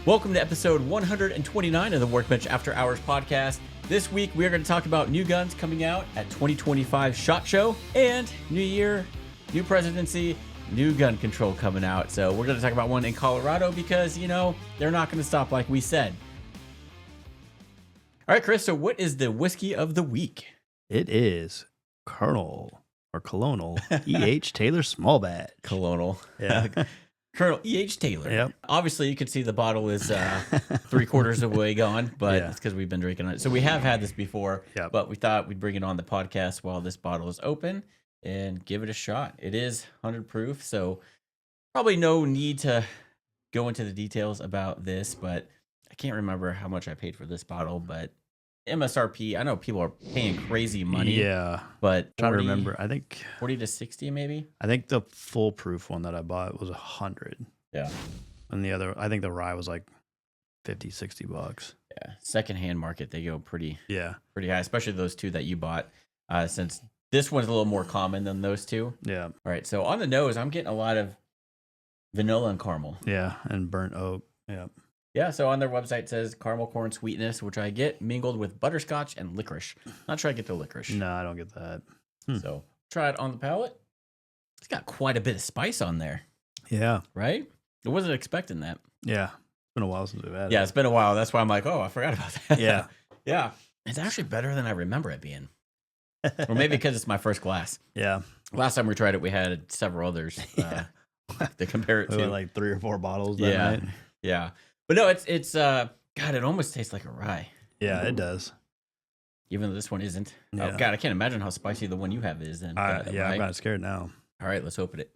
Welcome to episode 129 of the Workbench After Hours podcast. This week, we are going to talk about new guns coming out at 2025 SHOT Show and new year, new presidency, new gun control coming out. So we're going to talk about one in Colorado because, you know, they're not going to stop like we said. All right, Chris, so what is the whiskey of the week? It is Colonel E.H. Taylor Small Batch. Colonel. Yeah. Colonel E.H. Taylor. Yep. Obviously, you can see the bottle is 3/4 of the way gone, but Yeah. it's because we've been drinking it. So we have had this before, Yep. but we thought we'd bring it on the podcast while this bottle is open and give it a shot. It is 100 proof, so probably no need to go into the details about this, but I can't remember how much I paid for this bottle, but MSRP, I know people are paying crazy money. Yeah. But Trying to remember. I think 40 to 60 maybe. the full proof one that I bought was 100. Yeah. And the other, I think the rye was like 50, 60 bucks. Yeah. Secondhand market, they go pretty Yeah. high, especially those two that you bought, since this one's a little more common than those two. Yeah. All right. So on the nose, I'm getting a lot of vanilla and caramel. Yeah. And burnt oak. Yeah. Yeah, so on their website it says caramel corn sweetness, which I get mingled with butterscotch and licorice. Not sure I get the licorice. No, I don't get that. So try it on the palate. It's got quite a bit of spice on there, Yeah. right? I wasn't expecting that. Yeah. It's been a while since we've had Yeah, it. it's been a while. That's why I'm like, oh, I forgot about that. Yeah. Yeah. It's actually better than I remember it being. Or maybe because it's my first glass. Yeah. Last time we tried it, we had several others to compare it We to. had like 3 or 4 bottles that Yeah. night. Yeah. But no, it's God, it almost tastes like a rye. Yeah, it does. Even though this one isn't. Yeah. Oh God, I can't imagine how spicy the one you have is. Then, Yeah, right? I'm kind of scared now. All right, let's open it.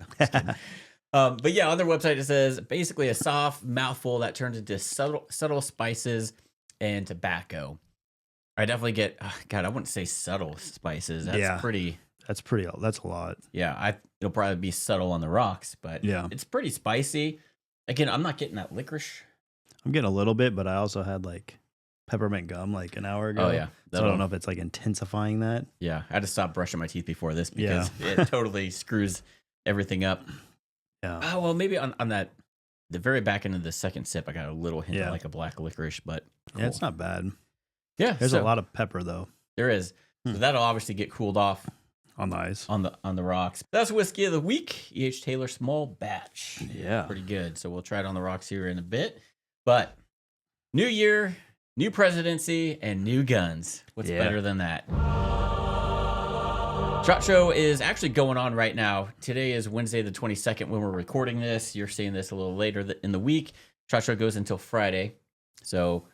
But yeah, on their website it says basically a soft mouthful that turns into subtle spices and tobacco. I definitely get. God, I wouldn't say subtle spices. That's Yeah. pretty. That's a lot. Yeah, it'll probably be subtle on the rocks, but Yeah. it's pretty spicy. Again, I'm not getting that licorice. I'm getting a little bit, but I also had like peppermint gum like an hour ago. Oh yeah, So I don't know if it's like intensifying that. Yeah, I had to stop brushing my teeth before this because it totally screws everything up. Yeah. Oh, well, maybe on that, the very back end of the second sip, I got a little hint of Yeah. like a black licorice, but Yeah, it's not bad. Yeah, There's a lot of pepper though There is. So that'll obviously get cooled off on the ice. on the rocks. That's whiskey of the week, E.H. Taylor Small Batch. Yeah. Pretty good. So we'll try it on the rocks here in a bit. But new year, new presidency, and new guns. What's better than that? SHOT Show is actually going on right now. Today is Wednesday the 22nd when we're recording this. You're seeing this a little later in the week. SHOT Show goes until Friday. So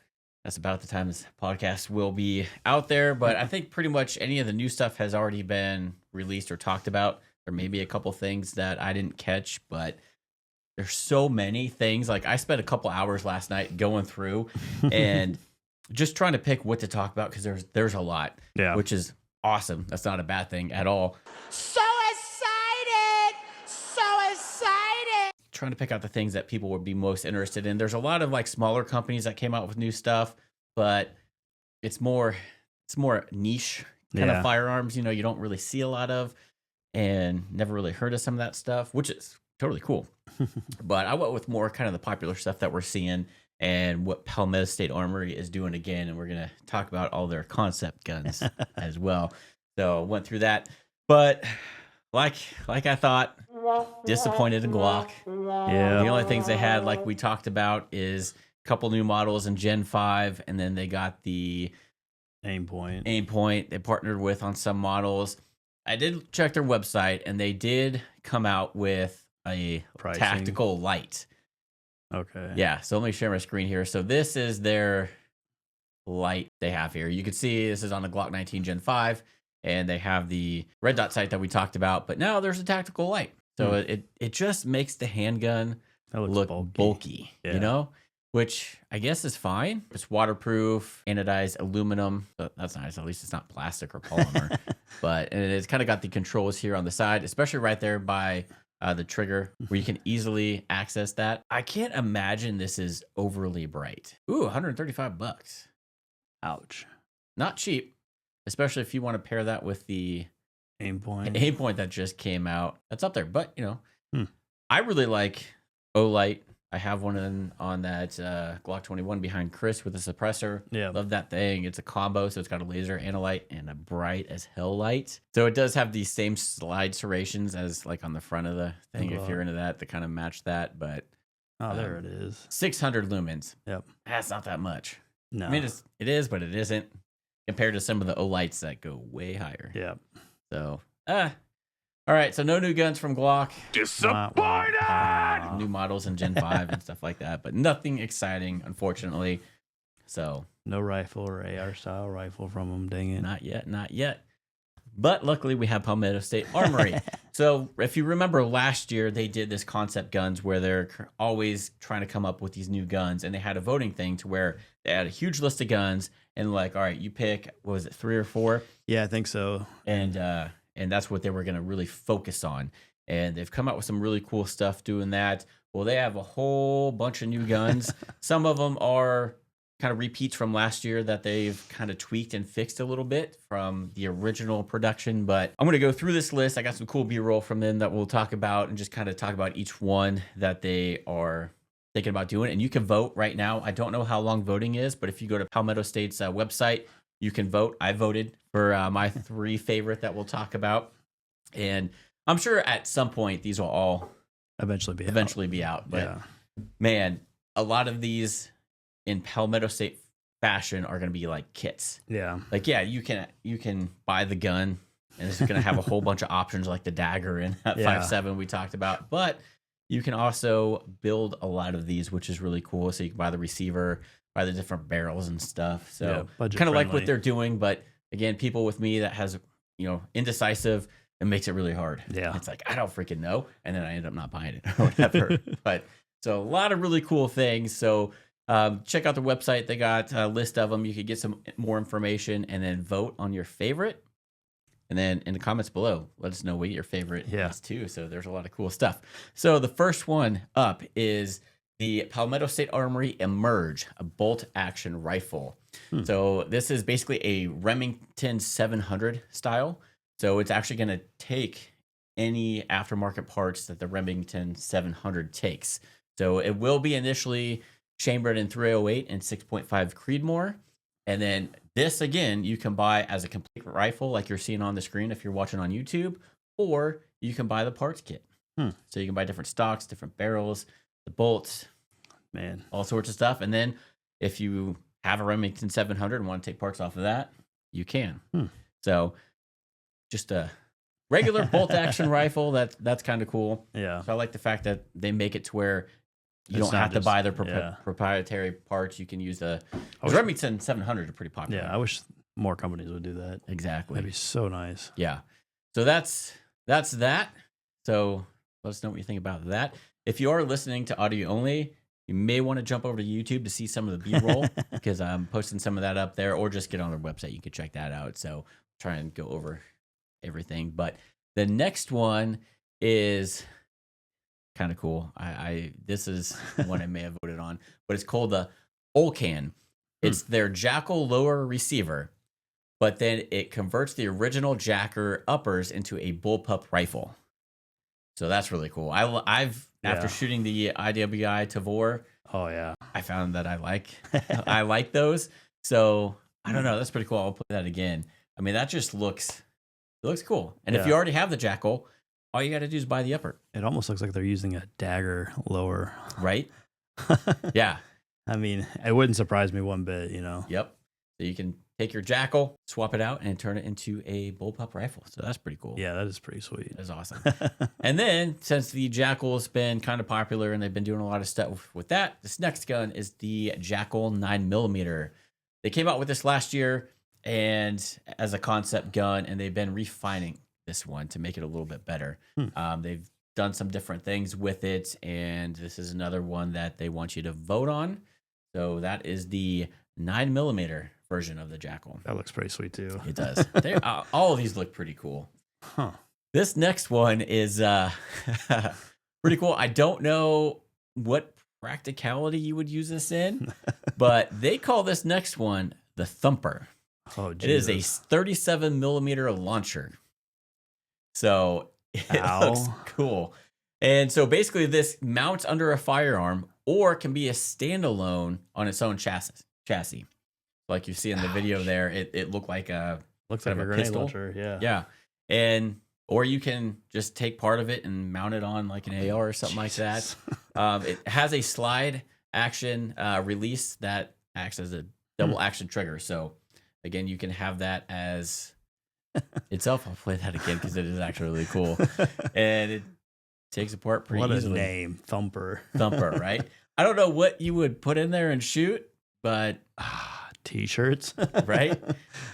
that's about the time this podcast will be out there. But I think pretty much any of the new stuff has already been released or talked about. There may be a couple things that I didn't catch, but there's so many things. Like I spent a couple hours last night going through and just trying to pick what to talk about because there's a lot, which is awesome. That's not a bad thing at all. So excited! So excited! Trying to pick out the things that people would be most interested in. There's a lot of like smaller companies that came out with new stuff, but it's more niche kind of firearms, you know, you don't really see a lot of and never really heard of some of that stuff, which is totally cool. But I went with more kind of the popular stuff that we're seeing and what Palmetto State Armory is doing again. And we're going to talk about all their concept guns as well. So went through that. But like I thought, disappointed in Glock. Yeah. The only things they had, like we talked about, is a couple new models in Gen 5. And then they got the Aim point. they partnered with on some models. I did check their website and they did come out with a Pricing. tactical light. Okay. Yeah, so let me share my screen here. So this is their light they have here. You can see this is on the Glock 19 Gen 5, and they have the red dot sight that we talked about, but now there's a tactical light. So it just makes the handgun That looks look bulky, you know? Which I guess is fine. It's waterproof, anodized aluminum. So that's nice. At least it's not plastic or polymer. And it's kind of got the controls here on the side, especially right there by the trigger where you can easily access that. I can't imagine this is overly bright. Ooh, $135. Ouch. Not cheap, especially if you want to pair that with the Aim point. Aim point that just came out. That's up there. But, you know, I really like Olight I have one on that Glock 21 behind Chris with a suppressor. Yeah. Love that thing. It's a combo, so it's got a laser and a light and a bright as hell light. So it does have these same slide serrations as like on the front of the thing, if you're into that, to kind of match that. But there it is. 600 lumens. Yep. That's not that much. No. I mean, it is, but it isn't compared to some of the O lights that go way higher. Yeah. So, all right. So no new guns from Glock. Disappointed! New models in Gen 5 and stuff like that, but nothing exciting, unfortunately. So No rifle or AR style rifle from them. Dang it. not yet. But luckily we have Palmetto State Armory. So if you remember last year, they did this Concept Guns where they're always trying to come up with these new guns, and they had a voting thing to where they had a huge list of guns and like, all right, you pick, what was it, 3 or 4? Yeah, I think so. And that's what they were going to really focus on. And they've come out with some really cool stuff doing that. Well, they have a whole bunch of new guns. Some of them are kind of repeats from last year that they've kind of tweaked and fixed a little bit from the original production. But I'm going to go through this list. I got some cool B-roll from them that we'll talk about and just kind of talk about each one that they are thinking about doing. And you can vote right now. I don't know how long voting is, but if you go to Palmetto State's website, you can vote. I voted for my 3 favorite that we'll talk about. And I'm sure at some point these will all eventually be out. But yeah. Man, a lot of these in Palmetto State fashion are going to be like kits. Yeah. Like, yeah, you can buy the gun and it's going to have a whole bunch of options like the dagger and that 5.7 we talked about. But you can also build a lot of these, which is really cool. So you can buy the receiver, buy the different barrels and stuff. So kind of like what they're doing. But again, people with me that has, indecisive, it makes it really hard. Yeah. It's like, I don't freaking know. And then I end up not buying it or whatever. But so a lot of really cool things. So check out the website. They got a list of them. You could get some more information and then vote on your favorite. And then in the comments below, let us know what your favorite is too. So there's a lot of cool stuff. So the first one up is the Palmetto State Armory Emerge, a bolt action rifle. So this is basically a Remington 700 style. So it's actually going to take any aftermarket parts that the Remington 700 takes. So it will be initially chambered in 308 and 6.5 Creedmoor. And then this, again, you can buy as a complete rifle like you're seeing on the screen if you're watching on YouTube, or you can buy the parts kit. So you can buy different stocks, different barrels, the bolts, all sorts of stuff. And then if you have a Remington 700 and want to take parts off of that, you can. So just a regular bolt action rifle. That's kind of cool. Yeah. So I like the fact that they make it to where you don't have to buy their proprietary parts. You can use the Remington 700 are pretty popular. Yeah, I wish more companies would do that. Exactly. That'd be so nice. Yeah. So that's that. So let us know what you think about that. If you are listening to audio only, you may want to jump over to YouTube to see some of the B-roll because I'm posting some of that up there, or just get on their website. You can check that out. So try and go over everything. But the next one is kind of cool. This is one I may have voted on, but it's called the Olcan. It's their Jackal lower receiver, but then it converts the original Jacker uppers into a bullpup rifle. So that's really cool. After shooting the IWI Tavor, I found that I like those. So I don't know. That's pretty cool. I'll play that again. I mean, that just looks cool. And if you already have the Jackal, all you got to do is buy the upper. It almost looks like they're using a dagger lower. Right? Yeah. I mean, it wouldn't surprise me one bit, Yep. So you can take your Jackal, swap it out, and turn it into a bullpup rifle. So that's pretty cool. Yeah, that is pretty sweet. That's awesome. And then, since the Jackal's been kind of popular and they've been doing a lot of stuff with that, this next gun is the Jackal 9mm. They came out with this last year and as a concept gun, and they've been refining this one to make it a little bit better. They've done some different things with it, and this is another one that they want you to vote on. So that is the 9mm version of the Jackal. That looks pretty sweet too. It does. All of these look pretty cool. This next one is pretty cool. I don't know what practicality you would use this in, but they call this next one the Thumper. Oh, it is a 37mm launcher. So it looks cool. And so basically this mounts under a firearm or can be a standalone on its own chassis. Like you see in the video there, it looked like a Looks kind like of a a grenade pistol. launcher. Yeah. Yeah. And or you can just take part of it and mount it on like an AR or something like that. It has a slide action release that acts as a double action trigger. So again, you can have that as itself. I'll play that again because it is actually really cool. And it takes apart pretty What easily. a name, Thumper. Thumper, right? I don't know what you would put in there and shoot, but T-shirts, right?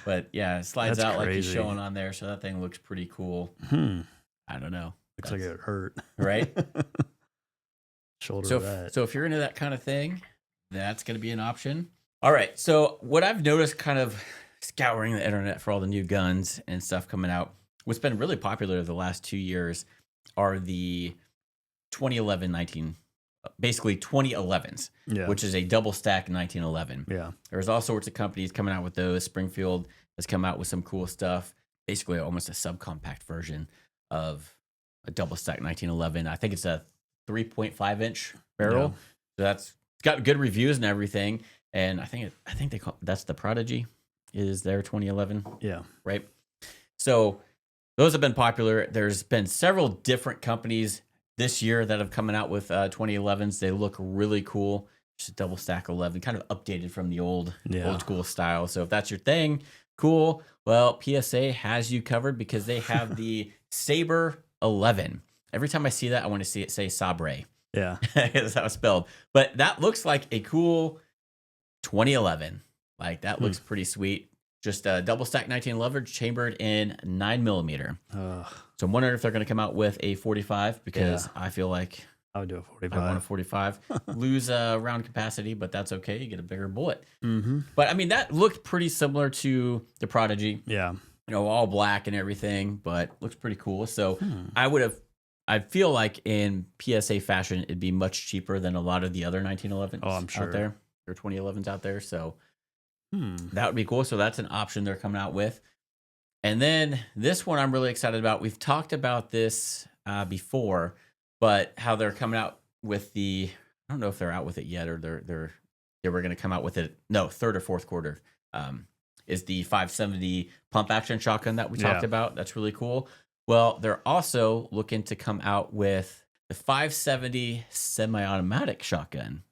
But yeah, it slides That's out like he's crazy. showing on there. So that thing looks pretty cool. I don't know. Looks like it hurt. Right? Shoulder So, that. so if you're into that kind of thing, that's going to be an option. All right. So what I've noticed kind of scouring the internet for all the new guns and stuff coming out, what's been really popular the last 2 years are the 2011, basically 2011s, Yeah. which is a double stack 1911. Yeah. There's all sorts of companies coming out with those. Springfield has come out with some cool stuff, basically almost a subcompact version of a double stack 1911. I think it's a 3.5 inch barrel. So that's got good reviews and everything. And I think they call that's the Prodigy is their 2011, Yeah. right? So those have been popular. There's been several different companies this year that have coming out with 2011s. They look really cool. Just a double stack 11, kind of updated from the old school style. So if that's your thing, cool. Well, PSA has you covered because they have the Saber 11. Every time I see that, I want to see it say Sabre. Yeah. That's how it's spelled. But that looks like a cool 2011. Like that looks pretty sweet. Just a double stack 1911 chambered in 9mm. So I'm wondering if they're going to come out with a 45 because I feel like I would do a I 45. want a 45. Lose round capacity, but that's okay. You get a bigger bullet. Mm-hmm. But I mean, that looked pretty similar to the Prodigy. Yeah. You know, all black and everything, but looks pretty cool. So I feel like in PSA fashion, it'd be much cheaper than a lot of the other 1911s I'm sure. out there or 2011s out there. So that would be cool. So that's an option they're coming out with. And then this one I'm really excited about. We've talked about this before, but how they're coming out with the, I don't know if they're out with it yet or they were going to come out with it. No, third or fourth quarter is the 570 pump action shotgun that we talked about. That's really cool. Well, they're also looking to come out with the 570 semi-automatic shotgun.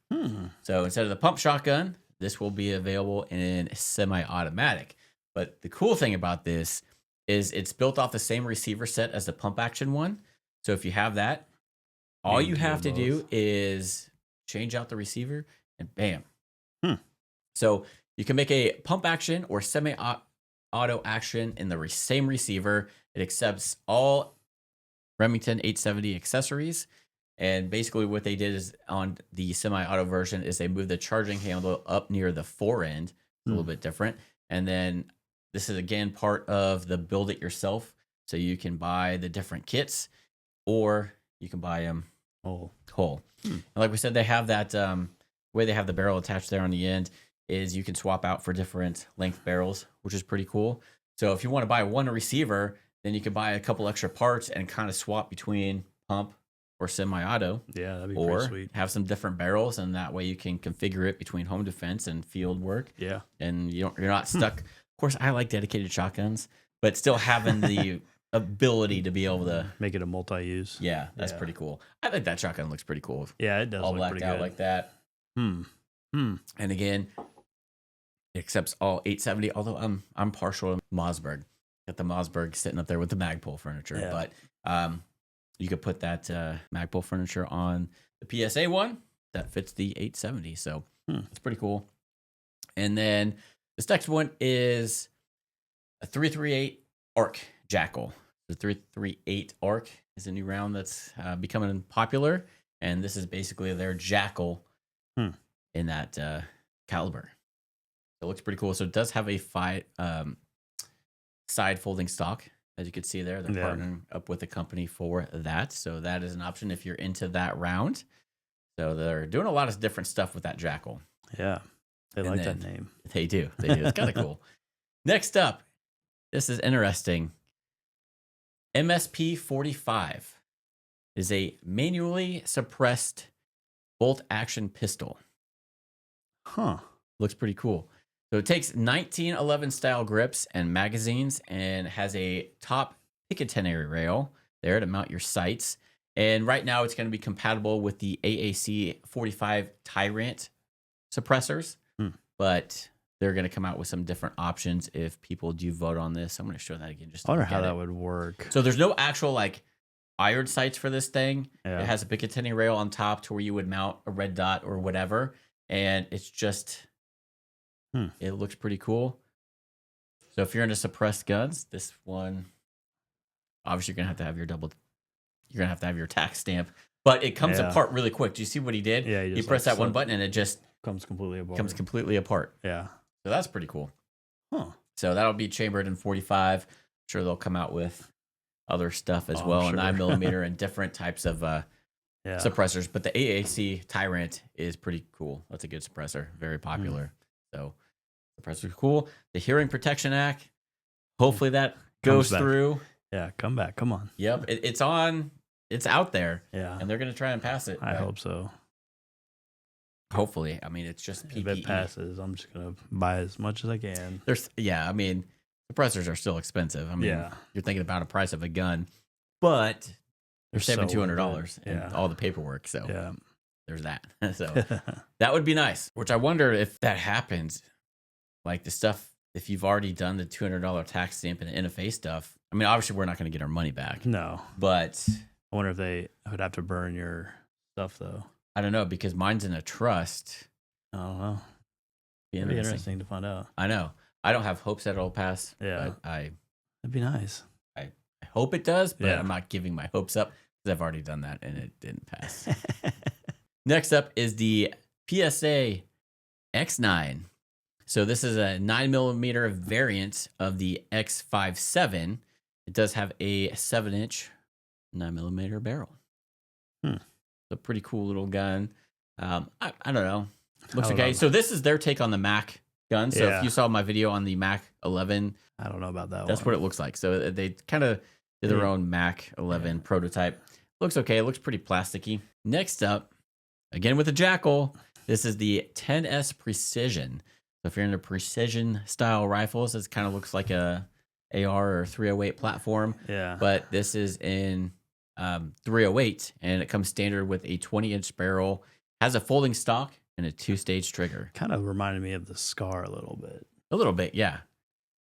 So instead of the pump shotgun, this will be available in semi-automatic. But the cool thing about this is it's built off the same receiver set as the pump action one. So if you have that, all you have to do is change out the receiver and bam. So you can make a pump action or semi-auto action in the same receiver. It accepts all Remington 870 accessories. And basically what they did is on the semi-auto version is they moved the charging handle up near the fore end. A little bit different. And then this is, again, part of the build it yourself. So you can buy the different kits or you can buy them whole. And like we said, they have that way they have the barrel attached there on the end is you can swap out for different length barrels, which is pretty cool. So if you want to buy one receiver, then you can buy a couple extra parts and kind of swap between pump or semi-auto. Yeah, that'd be or pretty sweet. have some different barrels, and that way you can configure it between home defense and field work. Yeah. And you're not stuck. Of course, I like dedicated shotguns, but still having the ability to be able to make it a multi-use. Yeah, that's pretty cool. I think that shotgun looks pretty cool. Yeah, it does all look blacked pretty out good. like that. And again, it accepts all 870. Although I'm partial to Mossberg. Got the Mossberg sitting up there with the Magpul furniture, but you could put that Magpul furniture on the PSA one that fits the 870. So it's pretty cool. And then this next one is a 338 ARC Jackal. The 338 ARC is a new round that's becoming popular, and this is basically their Jackal in that caliber. So it looks pretty cool. So it does have a side folding stock, as you can see there. They're partnering up with a company for that. So that is an option if you're into that round. So they're doing a lot of different stuff with that Jackal. Yeah. They like that name. They do. It's kind of cool. Next up, this is interesting. MSP 45. is a manually suppressed bolt action pistol. Huh. Looks pretty cool. So it takes 1911 style grips and magazines and has a top Picatinny rail there to mount your sights. And right now it's going to be compatible with the AAC 45 Tyrant suppressors, but they're going to come out with some different options if people do vote on this. I'm going to show that again. Just I wonder how that would work. So there's no actual like iron sights for this thing. Yeah. It has a Picatinny rail on top to where you would mount a red dot or whatever. And it's just, it looks pretty cool. So if you're into suppressed guns, this one, obviously you're going to have your you're going to have your tax stamp, but it comes apart really quick. Do you see what he did? Yeah. He pressed that one button and it just comes completely apart. Yeah. So that's pretty cool. Huh. So that'll be chambered in 45. I'm sure they'll come out with other stuff as well, sure. 9mm and different types of suppressors. But the AAC Tyrant is pretty cool. That's a good suppressor. Very popular. So suppressor's cool. The Hearing Protection Act, hopefully that goes through. Yeah, come back. Come on. Yep. It's out there. Yeah. And they're going to try and pass it. I hope so. Hopefully. I mean, it's just PPE. If it passes, I'm just going to buy as much as I can. I mean, suppressors are still expensive. I mean, you're thinking about a price of a gun, but they're saving $200 and all the paperwork. So there's that. So that would be nice, which I wonder if that happens. Like the stuff, if you've already done the $200 tax stamp and NFA stuff, I mean, obviously we're not going to get our money back. No. But I wonder if they would have to burn your stuff, though. I don't know, because mine's in a trust. I don't know. It'd be interesting to find out. I know. I don't have hopes that it'll pass. Yeah. But that'd be nice. I hope it does, but I'm not giving my hopes up because I've already done that and it didn't pass. Next up is the PSA X9. So this is a 9mm variant of the X57. It does have a 7-inch 9mm barrel. A pretty cool little gun. I don't know. Looks okay. So this is their take on the Mac gun. So if you saw my video on the Mac 11, I don't know about that. That's what it looks like. So they kind of did their own Mac 11 prototype. Looks okay. It looks pretty plasticky. Next up, again with the Jackal, this is the 10S Precision. So if you're into precision style rifles, it kind of looks like a AR or 308 platform. Yeah. But this is in 308, and it comes standard with a 20-inch barrel, has a folding stock, and a 2-stage trigger. Kind of reminded me of the Scar a little bit. A little bit, yeah.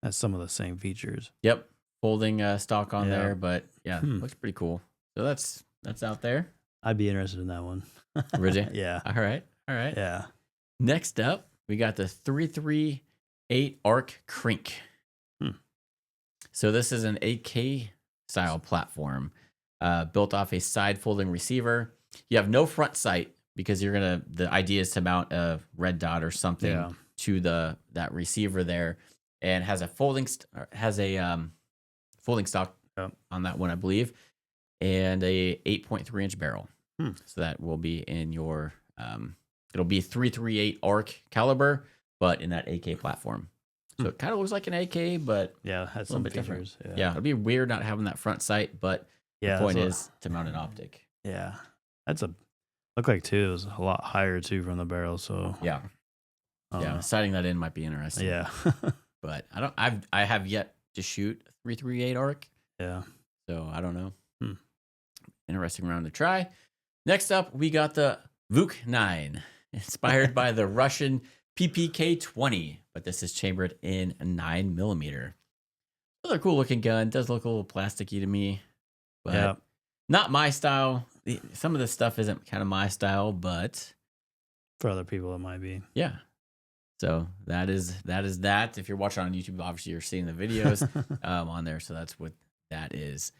Has some of the same features. Yep, folding stock on there, but looks pretty cool. So that's out there. I'd be interested in that one. Would you? Yeah. All right. Yeah. Next up, we got the 338 Arc Crink. So this is an 8K style platform. Built off a side folding receiver. You have no front sight because the idea is to mount a red dot or something to that receiver there, and has a folding stock on that one, I believe, and a 8.3-inch barrel. So that will be in your it'll be 338 ARC caliber, but in that AK platform. So it kind of looks like an AK, but it has some features. Yeah, it'd be weird not having that front sight, but the point is to mount an optic. Yeah. Look like too, it was a lot higher too from the barrel. So sighting that in might be interesting. Yeah. But I have yet to shoot 338 ARC. Yeah. So I don't know. Interesting round to try. Next up, we got the Vuk 9, inspired by the Russian PPK-20, but this is chambered in 9mm. Another cool looking gun. Does look a little plasticky to me, but not my style. Some of this stuff isn't kind of my style, but for other people it might be. Yeah. So that is that. If you're watching on YouTube, obviously you're seeing the videos on there. So that's what that is.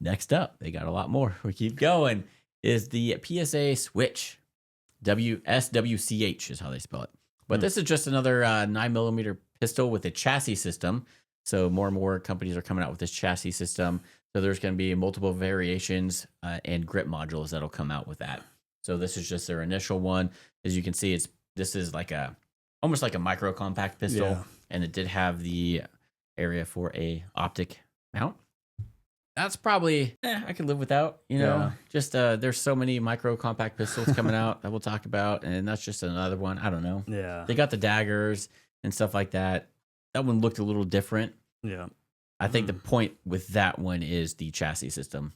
Next up, they got a lot more. We keep going. Is the PSA Switch. SWCH is how they spell it. But this is just another 9mm pistol with a chassis system. So more and more companies are coming out with this chassis system. So there's going to be multiple variations and grip modules that'll come out with that. So this is just their initial one. As you can see, this is like almost like a micro compact pistol, and it did have the area for a optic mount. that's probably I could live without. You know, Yeah. just there's so many micro compact pistols coming out that we'll talk about, and that's just another one. I don't know. Yeah. They got the daggers and stuff like that. That one looked a little different. Yeah. I think the point with that one is the chassis system.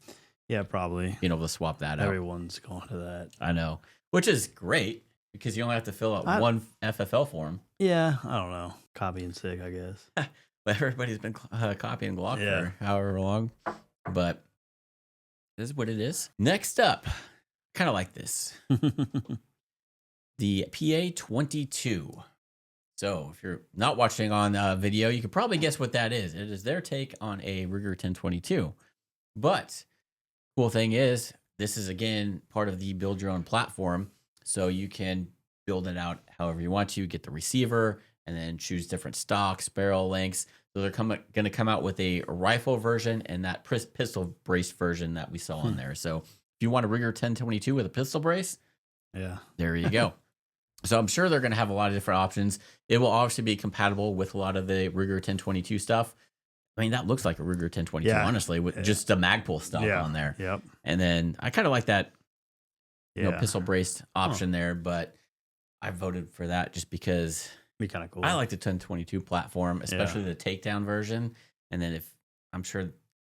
Yeah, probably. Being able to swap that out. Everyone's going to that. I know, which is great because you only have to fill out one FFL form. Yeah, I don't know. Copy and stick, I guess. But everybody's been copying Glock Yeah. for however long. But this is what it is. Next up, kind of like this. The PA22. So if you're not watching on video, you could probably guess what that is. It is their take on a Ruger 1022. But cool thing is, this is again part of the build your own platform. So you can build it out however you want to, get the receiver, and then choose different stocks, barrel lengths. So they're going to come out with a rifle version and that pistol brace version that we saw on there. So if you want a Ruger 1022 with a pistol brace, Yeah. there you go. So I'm sure they're going to have a lot of different options. It will obviously be compatible with a lot of the Ruger 1022 stuff. I mean, that looks like a Ruger 1022, Yeah. honestly, with just the Magpul stuff on there. Yep. And then I kind of like that Yeah. pistol braced option there, but I voted for that just because Be kind of cool. I like the 1022 platform, especially the takedown version. And then if I'm sure,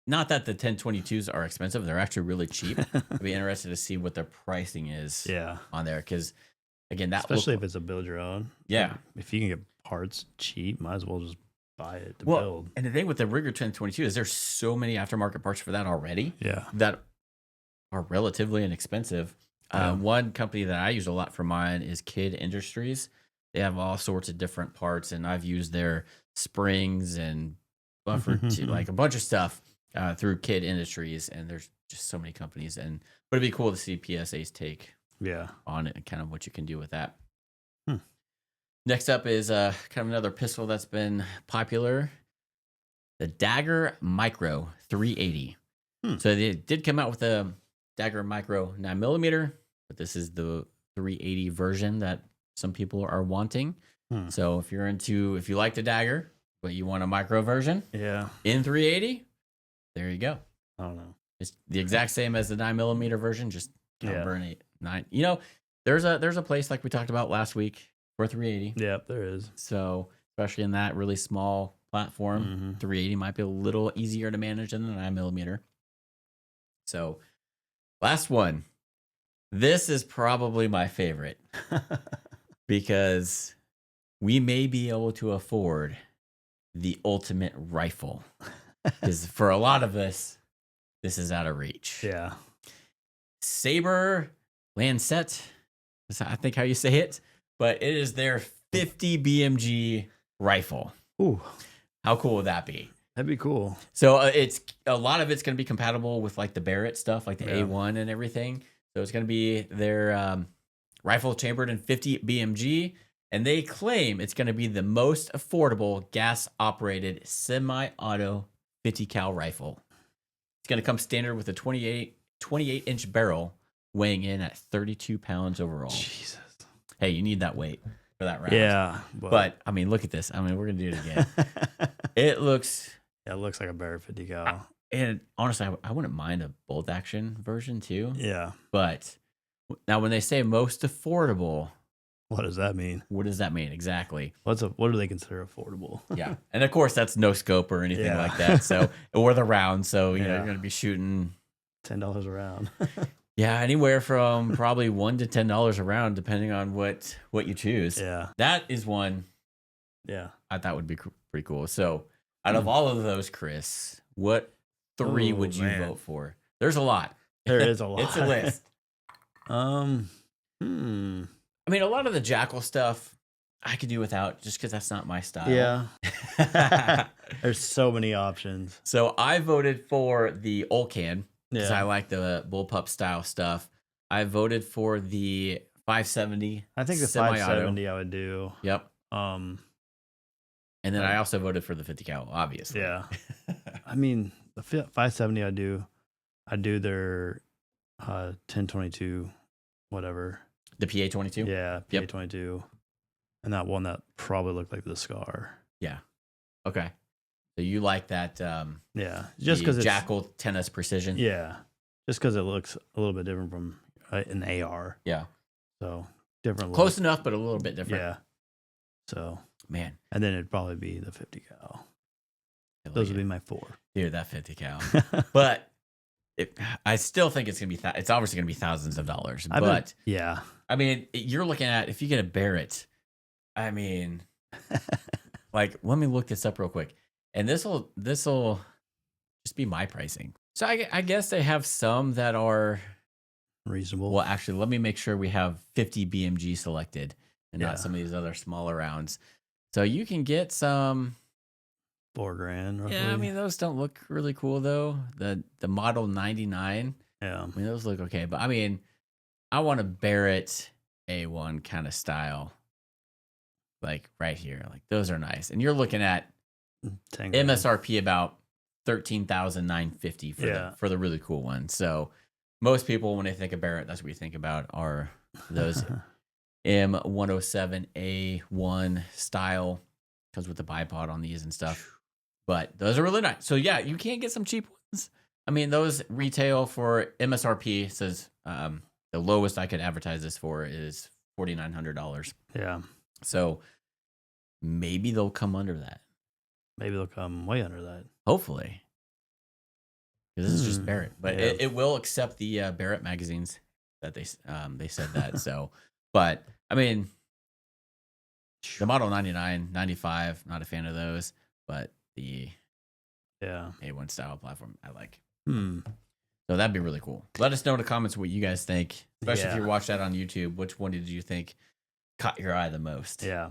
not that the 1022s are expensive, they're actually really cheap. I'd be interested to see what their pricing is Yeah. on there because, again, that Especially if it's a build your own. Yeah. If you can get parts cheap, might as well just buy it to well, build. and the thing with the Ruger 1022 is there's so many aftermarket parts for that already Yeah. that are relatively inexpensive. Yeah. One company that I use a lot for mine is Kid Industries. They have all sorts of different parts, and I've used their springs and buffer like a bunch of stuff through Kid Industries. And there's just so many companies, but it'd be cool to see PSA's take Yeah. on it and kind of what you can do with that. Next up is kind of another pistol that's been popular, the Dagger Micro 380. So they did come out with a Dagger Micro 9mm, but this is the 380 version that some people are wanting. So if you like the Dagger, but you want a micro version Yeah. in 380, there you go. I don't know. It's the exact same as the 9mm version, just Yeah. burn 8-9. You know, there's a place like we talked about last week for 380. Yep, there is. So especially in that really small platform, 380 might be a little easier to manage than the 9mm. So last one. This is probably my favorite because we may be able to afford the ultimate rifle. Because for a lot of us, this is out of reach. Yeah. Saber Lancet, that's I think how you say it, but it is their 50 BMG rifle. Ooh, How cool would that be? that'd be cool. So it's a lot of it's going to be compatible with like the Barrett stuff, like the Yeah. A1 and everything. So it's going to be their rifle chambered in 50 BMG, and they claim it's going to be the most affordable gas-operated semi-auto 50 cal rifle. It's going to come standard with a 28-inch barrel, weighing in at 32 pounds overall. Jesus. Hey, you need that weight for that round. Yeah. But I mean, look at this. I mean, we're going to do it again. It looks. Yeah, it looks like a Barrett 50 cal. And honestly, I wouldn't mind a bolt action version too. Yeah. But now, when they say most affordable, What does that mean? what does that mean exactly? What do they consider affordable? Yeah, and of course, that's no scope or anything Yeah. like that. So, or the round. So you know, Yeah. you're going to be shooting. $10 a round. Yeah, anywhere from probably $1 to $10 a round, depending on what you choose. Yeah. That is one Yeah. I thought would be pretty cool. So, out of all of those, Chris, what three Oh, would you man. vote for? There's a lot. There is a lot. It's a list. Hmm. I mean, a lot of the Jackal stuff I could do without just because that's not my style. Yeah. There's so many options. So I voted for the Olcan because I Yeah. like the bullpup style stuff. I voted for the 570. I think the semi-auto. 570 I would do. Yep. And then I also voted for the 50 cal, obviously. yeah. I mean, the 570 I do their 1022 whatever. The PA22? Yeah, Yep. PA22. And that one that probably looked like the Scar. Yeah. Okay. So you like that? Yeah, just because it's Jackal 10S Precision. Yeah, just because it looks a little bit different from an AR. Yeah. So different. Close enough, but a little bit different. Yeah. So man, and then it'd probably be the 50 cal. Those would be my 4. Dude, that 50 cal. But I still think it's gonna be. It's obviously gonna be thousands of dollars. But yeah, I mean, you're looking at if you get a Barrett. I mean, like, let me look this up real quick, and this'll just be my pricing. So I guess they have some that are reasonable. Well, actually, let me make sure we have 50 BMG selected and not some of these other smaller rounds. So you can get some $4,000. Roughly. Yeah, I mean those don't look really cool though. The Model 99. Yeah, I mean those look okay, but I mean I want a Barrett A1 kind of style, like right here. Like those are nice, and you're looking at MSRP about $13,950 for the really cool one. So most people, when they think of Barrett, that's what you think about are those M107A1 style. Comes with the bipod on these and stuff. But those are really nice. So yeah, you can get some cheap ones. I mean, those retail for MSRP says the lowest I could advertise this for is $4,900. Yeah. So maybe they'll come under that. Maybe they'll come way under that. Hopefully. Because this is just Barrett. But it will accept the Barrett magazines that they said that. So, but I mean, the Model 99, 95, not a fan of those, but the A1 style platform I like. So that'd be really cool. Let us know in the comments what you guys think, especially if you watch that on YouTube. Which one did you think caught your eye the most? Yeah.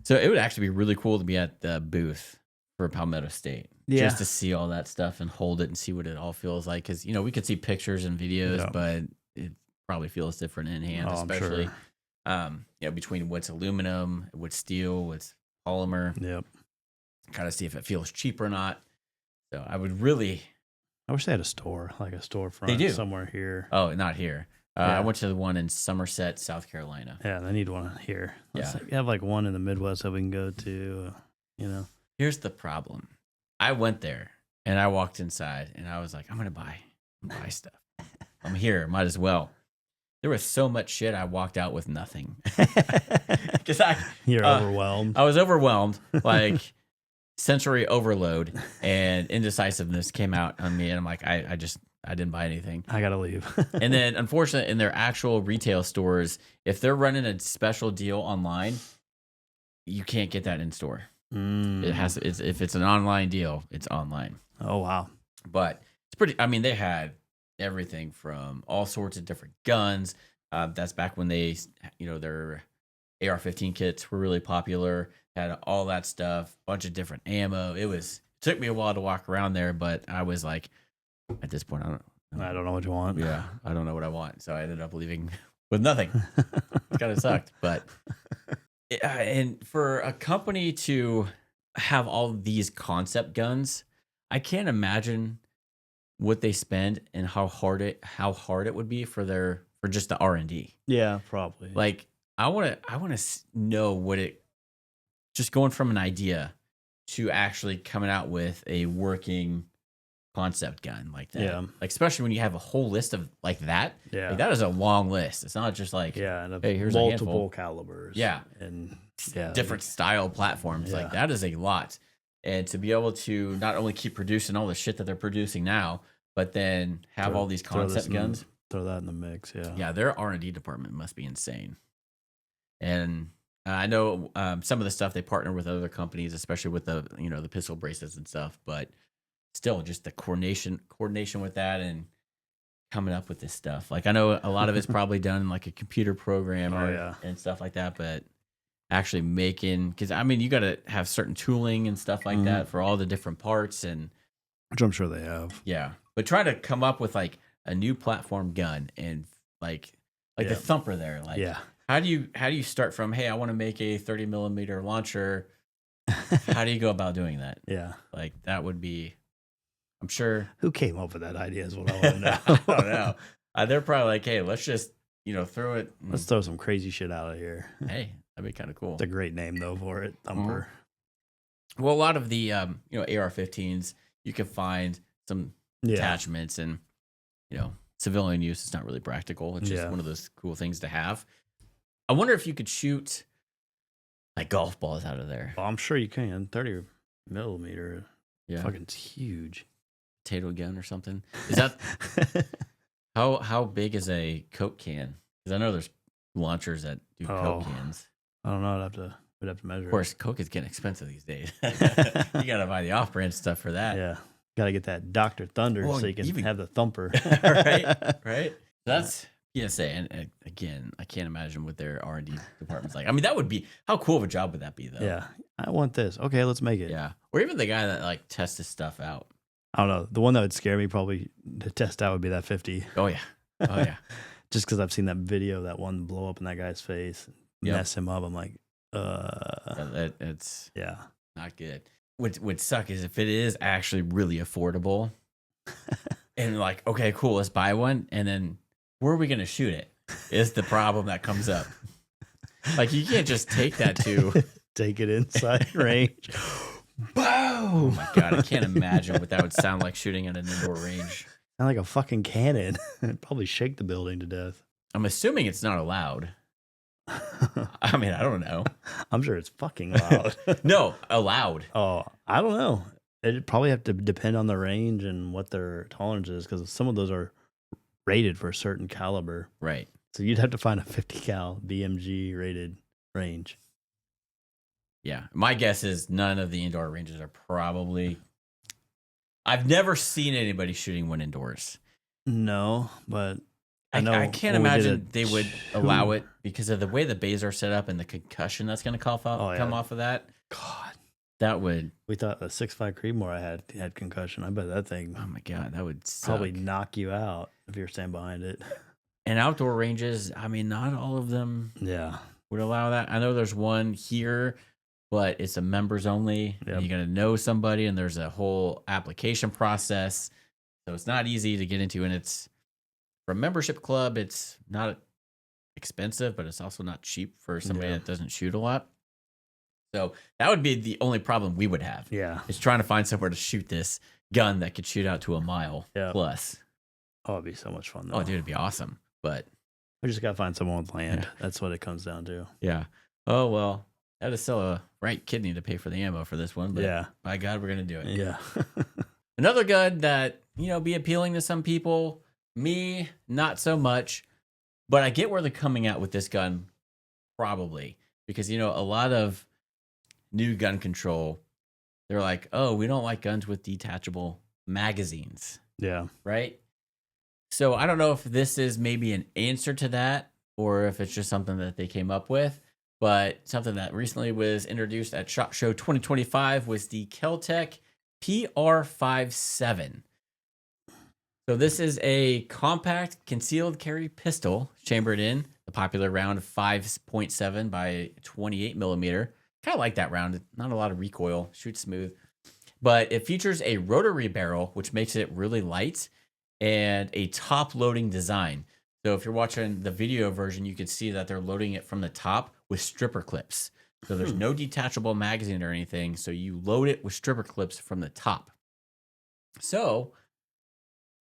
So it would actually be really cool to be at the booth for Palmetto State. Just to see all that stuff and hold it and see what it all feels like. Because, we could see pictures and videos, but it probably feels different in hand, especially between what's aluminum, what's steel, what's polymer. Yep. Kind of see if it feels cheap or not. So I would really. I wish they had a store, like a storefront they do. somewhere here. Oh, not here. I went to the one in Somerset, South Carolina. Yeah, they need one here. Let's have like one in the Midwest that we can go to, Here's the problem. I went there and I walked inside and I was like, I'm going to buy stuff. I'm here. Might as well. There was so much shit. I walked out with nothing. Because you're overwhelmed. I was overwhelmed, like sensory overload and indecisiveness came out on me. And I'm like, I didn't buy anything. I got to leave. And then unfortunately in their actual retail stores, if they're running a special deal online, you can't get that in store. It has if it's an online deal, it's online. Oh wow. But it's pretty, they had everything from all sorts of different guns. That's back when they, their AR-15 kits were really popular. Had all that stuff, bunch of different ammo. It took me a while to walk around there, but I was like, at this point, I don't know what you want. Yeah, I don't know what I want. So I ended up leaving with nothing. It kind of sucked, but and for a company to have all these concept guns, I can't imagine what they spend and how hard it would be for just the R&D. Yeah, probably. Like I want to know what it just going from an idea to actually coming out with a working concept gun like that. Yeah. Like especially when you have a whole list of like that. Yeah. Like, that is a long list. It's not just like and hey, here's multiple calibers. Yeah. And different style platforms. Like that is a lot. And to be able to not only keep producing all the shit that they're producing now, but then have all these concept guns. Throw that in the mix, Yeah, their R&D department must be insane. And I know some of the stuff they partner with other companies, especially with the the pistol bracelets and stuff. But still, just the coordination with that and coming up with this stuff. Like I know a lot of it's probably done in like a computer program and stuff like that. But actually making, because you got to have certain tooling and stuff like that for all the different parts, and which I'm sure they have. Yeah, but try to come up with like a new platform gun and like the thumper there. Like how do you start from, hey, I want to make a 30 millimeter launcher? How do you go about doing that? Yeah, like that would be, I'm sure. Who came up with that idea is what I want to know. I don't know. They're probably like, hey, let's just throw it. Let's throw some crazy shit out of here. Hey, that'd be kind of cool. It's a great name though for it, thumper. Well, a lot of the AR-15s, you can find some attachments, and civilian use is not really practical. It's just one of those cool things to have. I wonder if you could shoot like golf balls out of there. Well, I'm sure you can. 30 millimeter. Yeah, fucking huge. Potato gun or something. Is that how big is a Coke can? Because I know there's launchers that do Coke cans. I don't know. We'd have to measure. Of course, Coke is getting expensive these days. You got to buy the off-brand stuff for that. Yeah. Got to get that Dr. Thunder so you can have the thumper. Right. That's PSA. And again, I can't imagine what their R&D department's like. I mean, that would be, how cool of a job would that be, though? Yeah. I want this. Okay, let's make it. Yeah. Or even the guy that like tests his stuff out. I don't know. The one that would scare me probably to test out would be that 50. Oh, yeah. Oh, yeah. Just because I've seen that video, that one blow up in that guy's face, mess him up. I'm like, it's yeah, not good. What would suck is if it is actually really affordable and like, okay, cool, let's buy one. And then where are we going to shoot it is the problem that comes up. Like, you can't just take that to take it inside range. Boom! Oh my God, I can't imagine what that would sound like shooting at an indoor range. Sound like a fucking cannon. It'd probably shake the building to death. I'm assuming it's not allowed. I mean, I don't know. I'm sure it's fucking loud. No, allowed. Oh, I don't know. It'd probably have to depend on the range and what their tolerance is, because some of those are rated for a certain caliber. Right. So you'd have to find a 50 cal BMG rated range. Yeah. My guess is none of the indoor ranges are probably... I've never seen anybody shooting one indoors. No, but... I can't imagine they would allow it because of the way the bays are set up and the concussion that's going to come off of that. God, that would. We thought the 6.5 Creedmoor I had concussion. I bet that thing. Oh my God, that would probably knock you out if you're standing behind it. And outdoor ranges, I mean, not all of them. Yeah, would allow that. I know there's one here, but it's a members only. Yep. You got to know somebody, and there's a whole application process, so it's not easy to get into, and it's. For a membership club, it's not expensive, but it's also not cheap for somebody that doesn't shoot a lot. So that would be the only problem we would have. Yeah. Is trying to find somewhere to shoot this gun that could shoot out to a mile plus. Oh, it'd be so much fun, though. Oh, dude, it'd be awesome. But we just got to find someone with land. Yeah. That's what it comes down to. Yeah. Oh, well, I had to sell a right kidney to pay for the ammo for this one. But by God, we're going to do it. Yeah. Another gun that, be appealing to some people. Me, not so much, but I get where they're coming at with this gun, probably. Because, a lot of new gun control, they're like, oh, we don't like guns with detachable magazines. Yeah. Right? So I don't know if this is maybe an answer to that, or if it's just something that they came up with. But something that recently was introduced at SHOT Show 2025 was the Kel-Tec PR57. So this is a compact concealed carry pistol chambered in the popular round 5.7 by 28 millimeter. Kind of like that round. Not a lot of recoil, shoots smooth. But it features a rotary barrel, which makes it really light, and a top loading design. So if you're watching the video version, you can see that they're loading it from the top with stripper clips. So there's no detachable magazine or anything. So you load it with stripper clips from the top. So...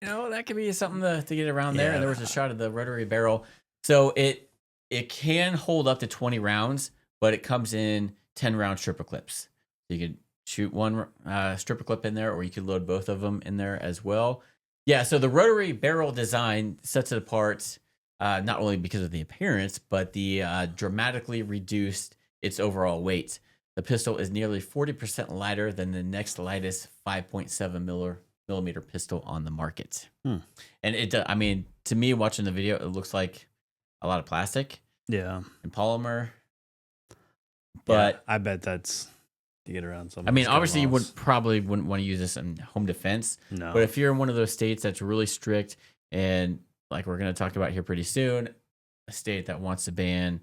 that could be something to get around there. And there was a shot of the rotary barrel. So it can hold up to 20 rounds, but it comes in 10-round stripper clips. So you could shoot one stripper clip in there, or you could load both of them in there as well. Yeah, so the rotary barrel design sets it apart, not only because of the appearance, but the dramatically reduced its overall weight. The pistol is nearly 40% lighter than the next lightest 5.7 millimeter pistol on the market. And to me, watching the video, it looks like a lot of plastic and polymer, but I bet that's to get around something. I mean, obviously you wouldn't want to use this in home defense. No, but if you're in one of those states that's really strict, and like we're going to talk about here pretty soon, a state that wants to ban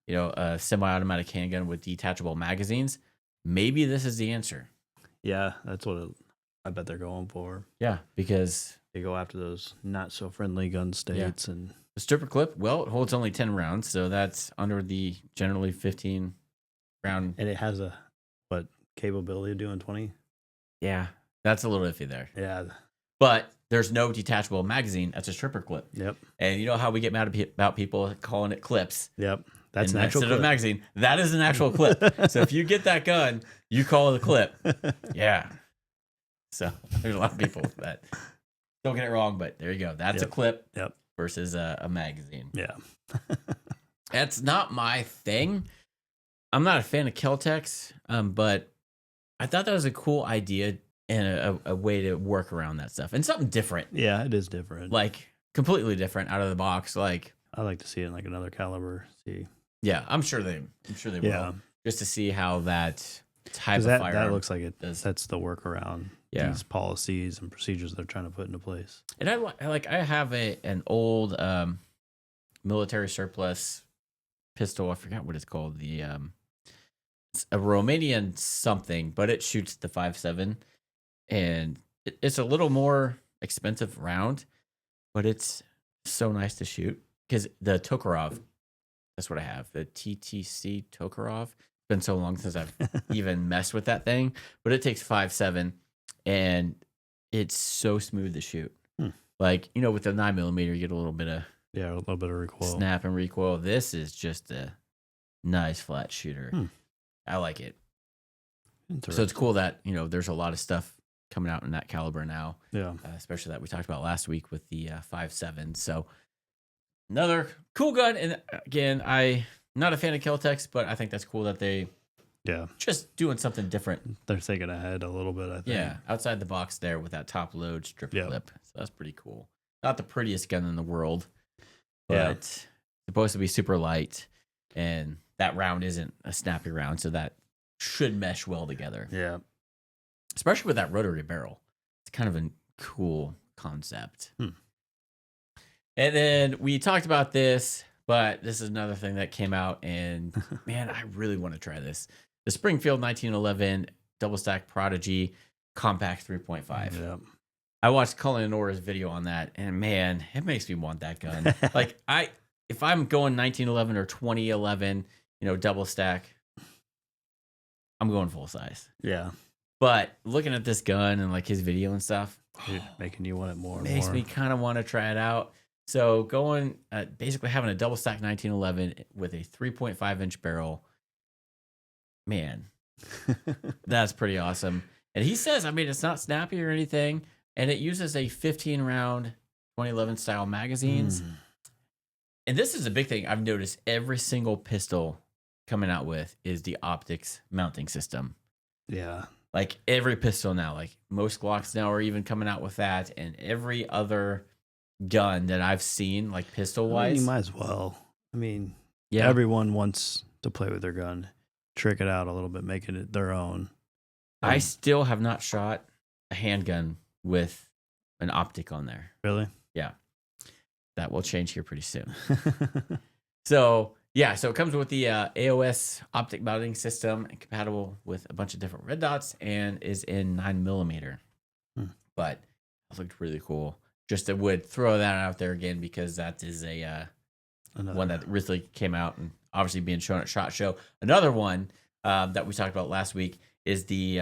a semi-automatic handgun with detachable magazines, maybe this is the answer. Yeah, that's what I bet they're going for. Yeah, because they go after those not so friendly gun states. And the stripper clip, well, it holds only 10 rounds, so that's under the generally 15 round. And it has capability of doing 20. Yeah, that's a little iffy there. Yeah. But there's no detachable magazine. That's a stripper clip. Yep. And you know how we get mad about people calling it clips. Yep. That's and an actual instead clip. of magazine. That is an actual clip. So if you get that gun, you call it a clip. Yeah. So there's a lot of people that don't get it wrong, but there you go. That's a clip versus a magazine. Yeah. That's not my thing. I'm not a fan of Kel-Tecs, but I thought that was a cool idea and a way to work around that stuff and something different. Yeah, it is different. Like completely different out of the box. Like I like to see it in like another caliber. See. Yeah, I'm sure they will. Just to see how that type of firearm that looks like it does. That's the workaround. Yeah. These policies and procedures they're trying to put into place. And I have an old military surplus pistol. I forgot what it's called. It's a Romanian something, but it shoots the 5.7, and it's a little more expensive round, but it's so nice to shoot because the Tokarov. That's what I have. The TTC Tokarov. It's been so long since I've even messed with that thing, but it takes 5.7, and it's so smooth to shoot. Like, you know, with the 9mm, you get a little bit of a little bit of recoil, snap and recoil. This is just a nice flat shooter. I like it. So it's cool that, you know, there's a lot of stuff coming out in that caliber now. Yeah, especially that we talked about last week with the 5.7. So another cool gun. And again, I'm not a fan of Kel-Tecs, but I think that's cool that they just doing something different. They're thinking ahead a little bit, I think. Yeah, outside the box there with that top load strip clip. So that's pretty cool. Not the prettiest gun in the world, but supposed to be super light, and that round isn't a snappy round, so that should mesh well together. Yeah. Especially with that rotary barrel. It's kind of a cool concept. And then we talked about this, but this is another thing that came out, and man, I really want to try this. The Springfield 1911 double stack Prodigy compact 3.5. Yeah. I watched Cullen and Ora's video on that, and man, it makes me want that gun. Like if I'm going 1911 or 2011, you know, double stack, I'm going full size. Yeah. But looking at this gun and like his video and stuff, making you want it more. Makes me kind of want to try it out. So going, basically having a double stack 1911 with a 3.5 inch barrel, man, that's pretty awesome. And he says, I mean, it's not snappy or anything, and it uses a 15 round 2011 style magazines. And this is a big thing I've noticed. Every single pistol coming out with is the optics mounting system. Yeah. Like every pistol now, like most Glocks now are even coming out with that, and every other gun that I've seen, like pistol wise, you might as well. I mean, everyone wants to play with their gun, trick it out a little bit, making it their own. I still have not shot a handgun with an optic on there. Really? Yeah. That will change here pretty soon. So it comes with the AOS optic mounting system and compatible with a bunch of different red dots and is in 9mm. But it looked really cool. Just I would throw that out there again because that is a one that recently came out and obviously being shown at SHOT Show. Another one that we talked about last week is the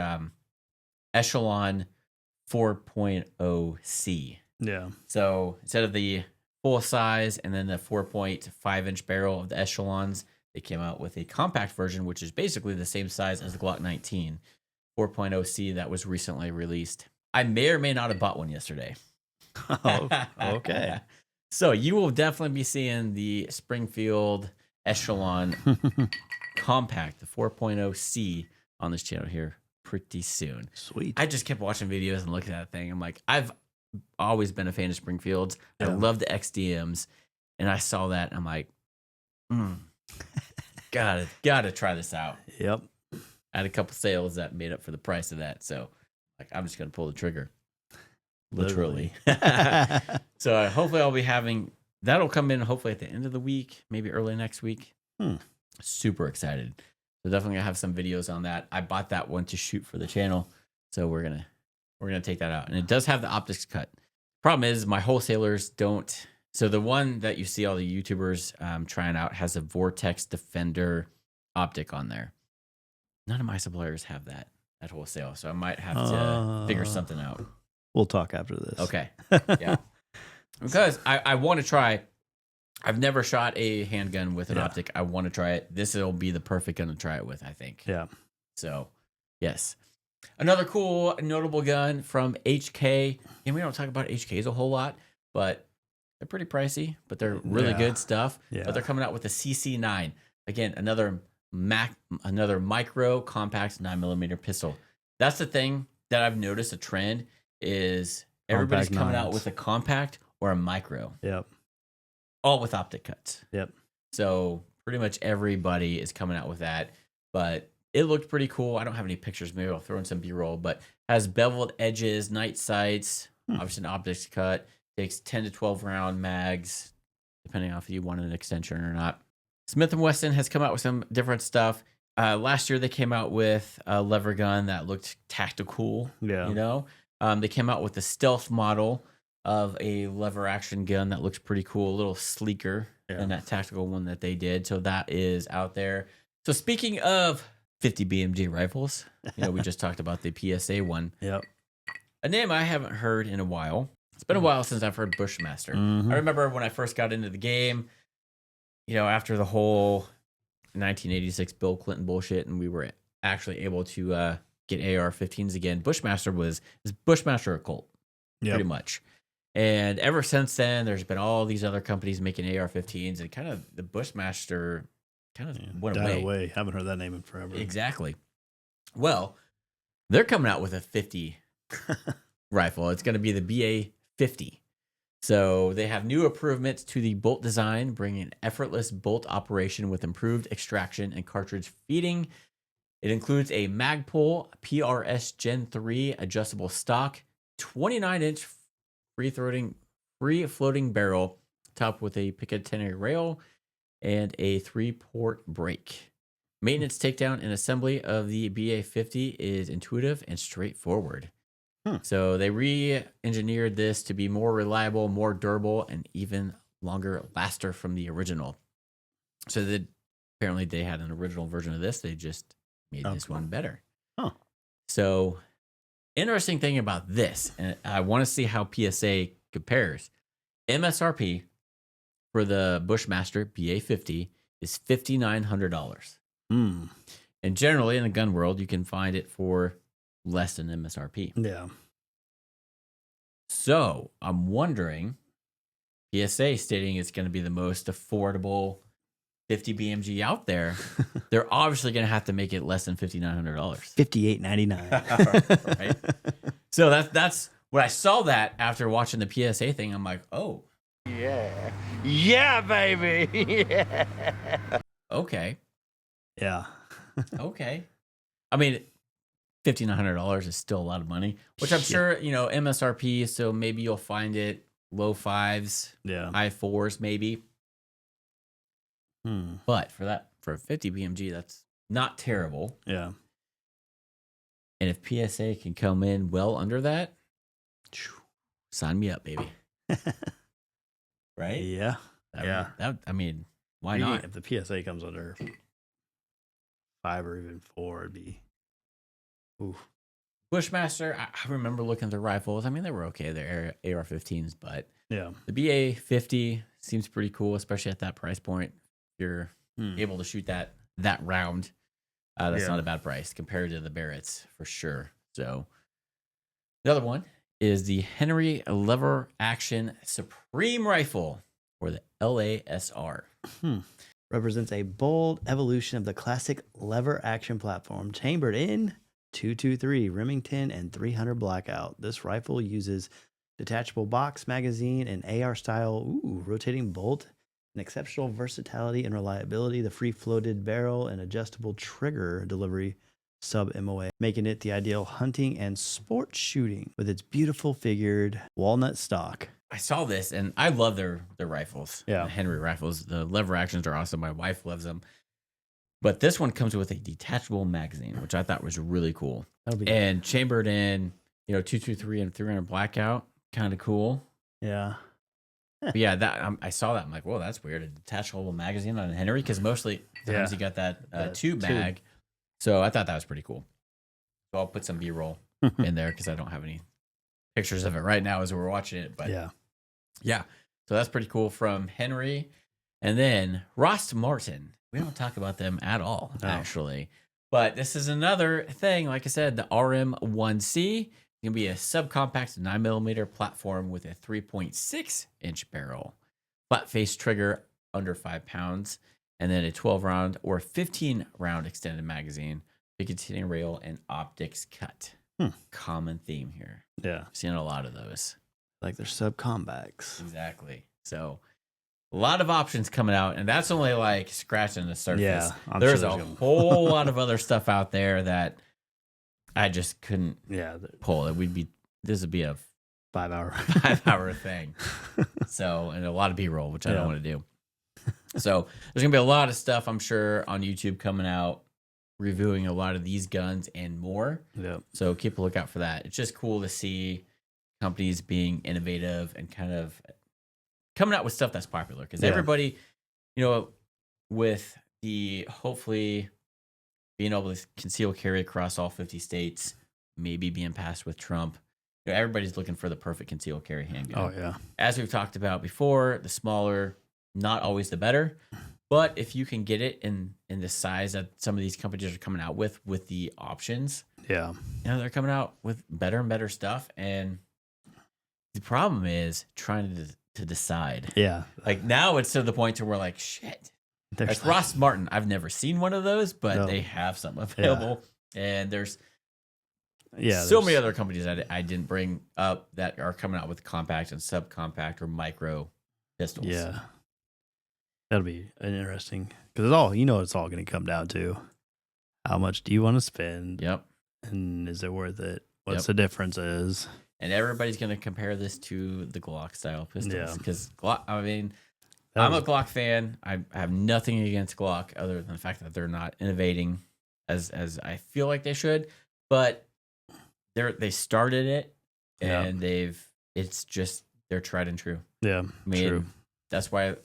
Echelon 4.0C. Yeah. So instead of the full size and then the 4.5 inch barrel of the Echelons, they came out with a compact version, which is basically the same size as the Glock 19 4.0C that was recently released. I may or may not have bought one yesterday. Oh, okay. So you will definitely be seeing the Springfield Echelon compact, the 4.0C on this channel here pretty soon. Sweet. I just kept watching videos and looking at that thing. I'm like, I've always been a fan of Springfields. I love the XDMs. And I saw that and I'm like, gotta try this out. Yep. I had a couple sales that made up for the price of that. So like, I'm just going to pull the trigger. Literally. So hopefully I'll be having, that'll come in hopefully at the end of the week, maybe early next week. Super excited. So definitely gonna have some videos on that. I bought that one to shoot for the channel. So we're gonna take that out. And it does have the optics cut. Problem is my wholesalers don't. So the one that you see all the YouTubers trying out has a Vortex Defender optic on there. None of my suppliers have that. at wholesale. So I might have to figure something out. We'll talk after this. Okay. Yeah. Because I want to try. I've never shot a handgun with an optic. I want to try it. This will be the perfect gun to try it with, I think. Yeah. So, yes. Another cool, notable gun from HK. And we don't talk about HKs a whole lot, but they're pretty pricey, but they're really good stuff. Yeah. But they're coming out with the CC9. Again, another micro compact 9mm pistol. That's the thing that I've noticed a trend is everybody's coming out with a compact or a micro. Yep. All with optic cuts. Yep. So pretty much everybody is coming out with that. But it looked pretty cool. I don't have any pictures. Maybe I'll throw in some B-roll. But has beveled edges, night sights, obviously an optics cut. Takes 10 to 12 round mags, depending on if you want an extension or not. Smith & Wesson has come out with some different stuff. Last year they came out with a lever gun that looked tactical. Yeah. You know, they came out with the stealth model of a lever action gun that looks pretty cool, a little sleeker than that tactical one that they did. So that is out there. So speaking of 50 BMG rifles, you know, we just talked about the PSA one. Yep. A name I haven't heard in a while. It's been a while since I've heard Bushmaster. I remember when I first got into the game, you know, after the whole 1986 Bill Clinton bullshit, and we were actually able to get AR-15s again. Bushmaster was Bushmaster a cult, pretty much. And ever since then, there's been all these other companies making AR-15s, and kind of the Bushmaster kind of went away. Haven't heard that name in forever. Exactly. Well, they're coming out with a 50 rifle. It's going to be the BA50. So they have new improvements to the bolt design, bringing effortless bolt operation with improved extraction and cartridge feeding. It includes a Magpul PRS Gen 3 adjustable stock, 29-inch free-floating barrel, topped with a Picatinny rail and a 3-port brake. Maintenance, takedown, and assembly of the BA50 is intuitive and straightforward. So they re-engineered this to be more reliable, more durable, and even longer laster from the original. So apparently they had an original version of this. They just made this one better. So interesting thing about this, and I want to see how PSA compares. MSRP for the Bushmaster BA50 is $5,900. And generally in the gun world, you can find it for less than MSRP. Yeah. So I'm wondering, PSA stating it's going to be the most affordable 50 BMG out there. They're obviously going to have to make it less than $5,900. $5,899. Right. So that's when I saw that after watching the PSA thing. I'm like, oh, Yeah, baby. Yeah. okay. Yeah. Okay. I mean, $5,900 is still a lot of money, which I'm sure, you know, MSRP. So maybe you'll find it low fives, high fours, maybe. But for 50 BMG, that's not terrible. Yeah. And if PSA can come in well under that, sign me up, baby. Right? Yeah. I mean, why not? If the PSA comes under 5 or even 4, it'd be. Oof. Bushmaster, I remember looking at the rifles. I mean, they were okay. They're AR-15s, but yeah, the BA50 seems pretty cool, especially at that price point. If you're able to shoot that round, that's not a bad price compared to the Barretts for sure. So the other one is the Henry Lever Action Supreme Rifle, or the LASR. Represents a bold evolution of the classic lever action platform, chambered in 223 Remington and 300 Blackout. This rifle uses detachable box magazine and AR style rotating bolt, an exceptional versatility and reliability, the free floated barrel and adjustable trigger delivery sub MOA, making it the ideal hunting and sport shooting with its beautiful figured walnut stock. I saw this and I love their rifles. Yeah. The Henry rifles. The lever actions are awesome. My wife loves them. But this one comes with a detachable magazine, which I thought was really cool. And chambered in, 223 and 300 Blackout. Kind of cool. Yeah. But yeah, I saw that. I'm like, whoa, that's weird. A detachable magazine on a Henry, because mostly times you got that tube mag. So I thought that was pretty cool. So I'll put some B-roll in there because I don't have any pictures of it right now as we're watching it. But yeah. So that's pretty cool from Henry. And then Rost Martin. We don't talk about them at all, actually. But this is another thing. Like I said, the RM1C is going to be a subcompact 9mm platform with a 3.6-inch barrel, flat face trigger under 5 pounds, and then a 12-round or 15-round extended magazine, Picatinny rail, and optics cut. Common theme here. Yeah. Seeing a lot of those. Like they're subcombats. Exactly. So a lot of options coming out, and that's only like scratching the surface. Yeah, there's a whole lot of other stuff out there that I just couldn't pull. This would be a 5-hour thing. So, and a lot of B-roll, which I don't want to do. So there's gonna be a lot of stuff, I'm sure, on YouTube coming out, reviewing a lot of these guns and more. So keep a lookout for that. It's just cool to see companies being innovative and kind of coming out with stuff that's popular, because everybody, with the hopefully being able to conceal carry across all 50 states, maybe being passed with Trump, everybody's looking for the perfect conceal carry handgun. As we've talked about before, the smaller, not always the better, but if you can get it in the size that some of these companies are coming out with the options, they're coming out with better and better stuff. And the problem is trying to decide. Like now it's to the point to where like, shit. Like Rost Martin, I've never seen one of those, but they have some available. And there's so many other companies that I didn't bring up that are coming out with compact and subcompact or micro pistols. That'll be interesting, because it's all going to come down to how much do you want to spend? And is it worth it? What's the difference is? And everybody's going to compare this to the Glock style pistols. Because Glock, I'm a Glock fan. I have nothing against Glock other than the fact that they're not innovating as I feel like they should. But they started it, and they're tried and true. True. That's why,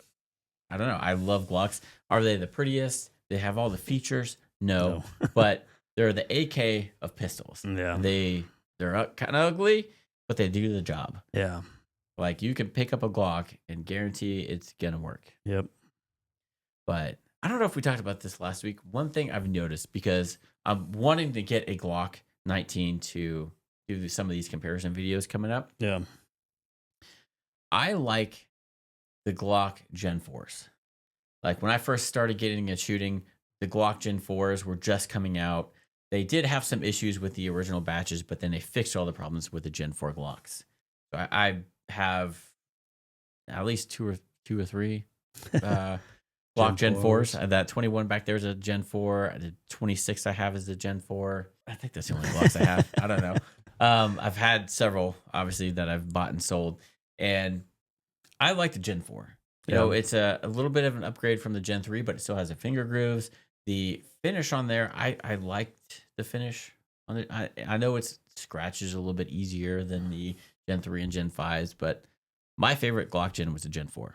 I don't know. I love Glocks. Are they the prettiest? They have all the features? No. But they're the AK of pistols. They're kind of ugly, but they do the job. Like you can pick up a Glock and guarantee it's gonna work. But I don't know if we talked about this last week. One thing I've noticed, because I'm wanting to get a Glock 19 to do some of these comparison videos coming up. I like the Glock Gen 4s. Like when I first started getting into shooting, the Glock Gen 4s were just coming out. They did have some issues with the original batches, but then they fixed all the problems with the Gen 4 Glocks. So I have at least two or three Glock Gen 4s. That 21 back there is a Gen 4. The 26 I have is a Gen 4. I think that's the only Glocks I have. I don't know. I've had several, obviously, that I've bought and sold. And I like the Gen 4. You know, it's a little bit of an upgrade from the Gen 3, but it still has the finger grooves. The finish on there, I liked the finish on it. I know it's scratches a little bit easier than the Gen 3 and Gen 5s, but my favorite Glock Gen was the Gen 4.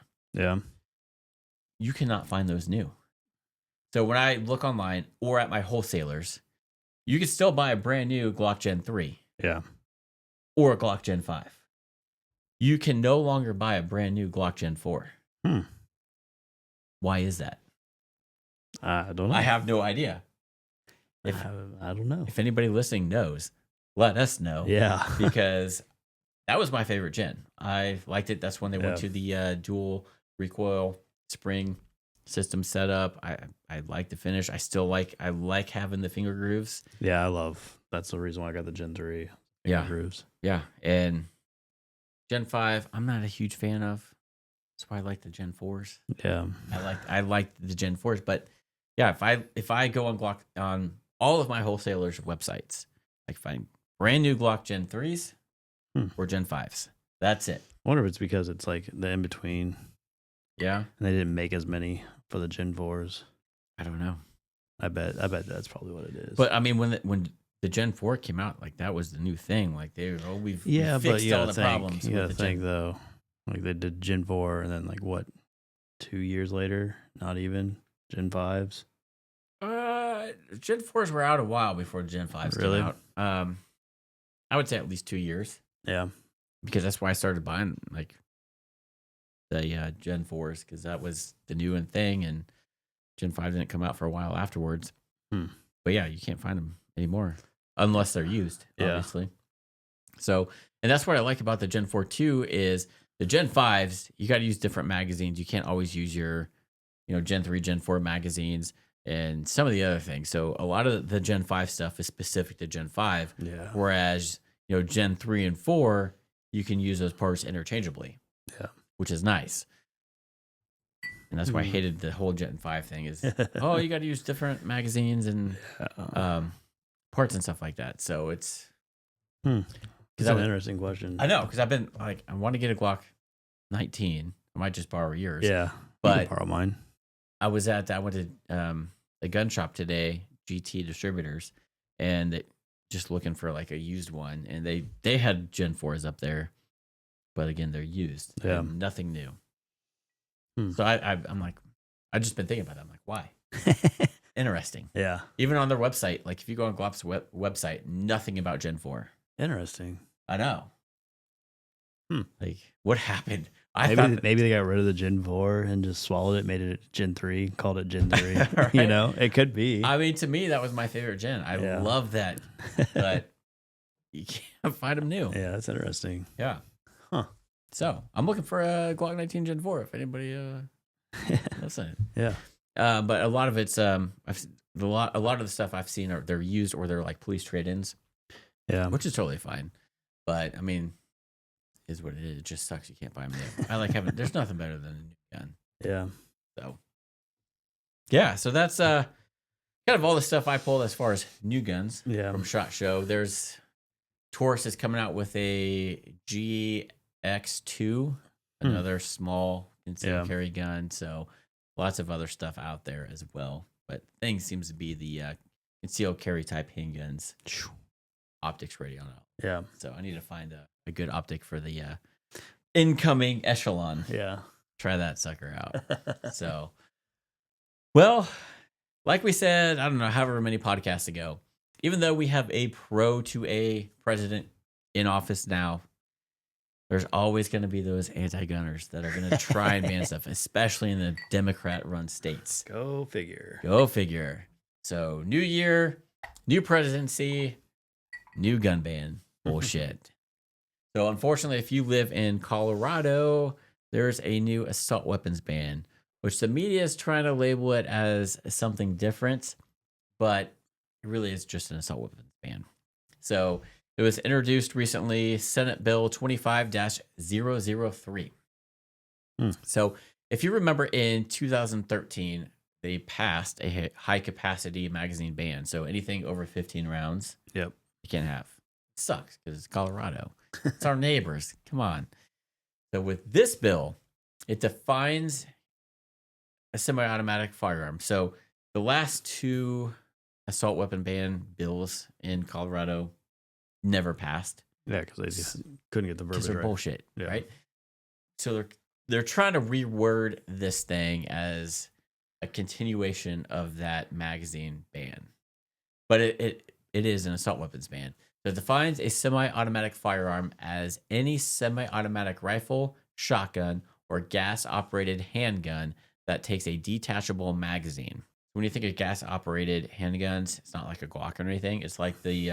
You cannot find those new. So when I look online or at my wholesalers, you can still buy a brand new Glock Gen 3. Or a Glock Gen 5. You can no longer buy a brand new Glock Gen 4. Why is that? I don't know. I have no idea. I don't know. If anybody listening knows, let us know. Because that was my favorite gen. I liked it. That's when they went to the dual recoil spring system setup. I like the finish. I like having the finger grooves. That's the reason why I got the Gen 3 grooves. And Gen 5, I'm not a huge fan of. That's why I like the Gen 4s. I like the Gen 4s, but if I go on Glock on all of my wholesalers' websites, I can find brand new Glock Gen 3s or Gen 5s. That's it. I wonder if it's because it's like the in between. And they didn't make as many for the Gen 4s. I don't know. I bet that's probably what it is. But I mean, when the Gen 4 came out, like that was the new thing. Like we fixed all the problems. You gotta think though, like they did Gen 4 and then like what, 2 years later, not even Gen 5s. Gen 4s were out a while before Gen 5s Really? came out. I would say at least 2 years. Yeah. Because that's why I started buying like the Gen 4s, because that was the new thing, and Gen 5 didn't come out for a while afterwards. But yeah, you can't find them anymore unless they're used, obviously. So, and that's what I like about the Gen 4 too, is the Gen 5s, you got to use different magazines. You can't always use your, Gen 3, Gen 4 magazines and some of the other things. So a lot of the Gen 5 stuff is specific to Gen 5. Yeah. Whereas, Gen 3 and 4, you can use those parts interchangeably. Yeah. Which is nice. And that's why I hated the whole Gen 5 thing is, oh, you got to use different magazines and parts and stuff like that. So it's... That's an interesting question. I know, because I've been like, I want to get a Glock 19. I might just borrow yours. Yeah. But you can borrow mine. I went to a gun shop today, GT Distributors, and just looking for like a used one. And they had Gen 4s up there. But again, they're used. Yeah. Nothing new. So I'm like, I've just been thinking about that. I'm like, why? Interesting. Yeah. Even on their website, like if you go on Glock's website, nothing about Gen 4. Interesting. I know. Like, what happened? Maybe they got rid of the Gen 4 and just swallowed it, made it Gen 3, called it Gen 3. Right? It could be. I mean, to me, that was my favorite gen. I love that. But you can't find them new. Yeah, that's interesting. Yeah. Huh. So I'm looking for a Glock 19 Gen 4 if anybody listen. Yeah. But a lot of it's a lot of the stuff I've seen they're used or they're like police trade-ins. Yeah. Which is totally fine. But I mean, is what it is. It just sucks you can't buy them new. I like having there's nothing better than a new gun. Yeah. So yeah, so that's kind of all the stuff I pulled as far as new guns from SHOT Show. There's Taurus is coming out with a GX2, another small concealed carry gun. So lots of other stuff out there as well. But thing seems to be the concealed carry type handguns. Optics ready on it. Yeah. So I need to find a good optic for the incoming Echelon. Yeah. Try that sucker out. So, well, like we said, I don't know, however many podcasts ago, even though we have a pro to a president in office now, there's always going to be those anti-gunners that are going to try and ban stuff, especially in the Democrat-run states. Go figure. Go figure. So, new year, new presidency, new gun ban. Bullshit. So, unfortunately, if you live in Colorado, there's a new assault weapons ban, which the media is trying to label it as something different, but it really is just an assault weapons ban. So, it was introduced recently, Senate Bill 25-003. So, if you remember in 2013, they passed a high capacity magazine ban. So, anything over 15 rounds, you can't have. It sucks because it's Colorado. It's our neighbors. Come on. So with this bill, it defines a semi-automatic firearm. So the last two assault weapon ban bills in Colorado never passed. Yeah, because they just couldn't get the verbiage They're right. bullshit, right? So they're trying to reword this thing as a continuation of that magazine ban, but it is an assault weapons ban. So it defines a semi-automatic firearm as any semi-automatic rifle, shotgun, or gas-operated handgun that takes a detachable magazine. When you think of gas-operated handguns, it's not like a Glock or anything. It's like the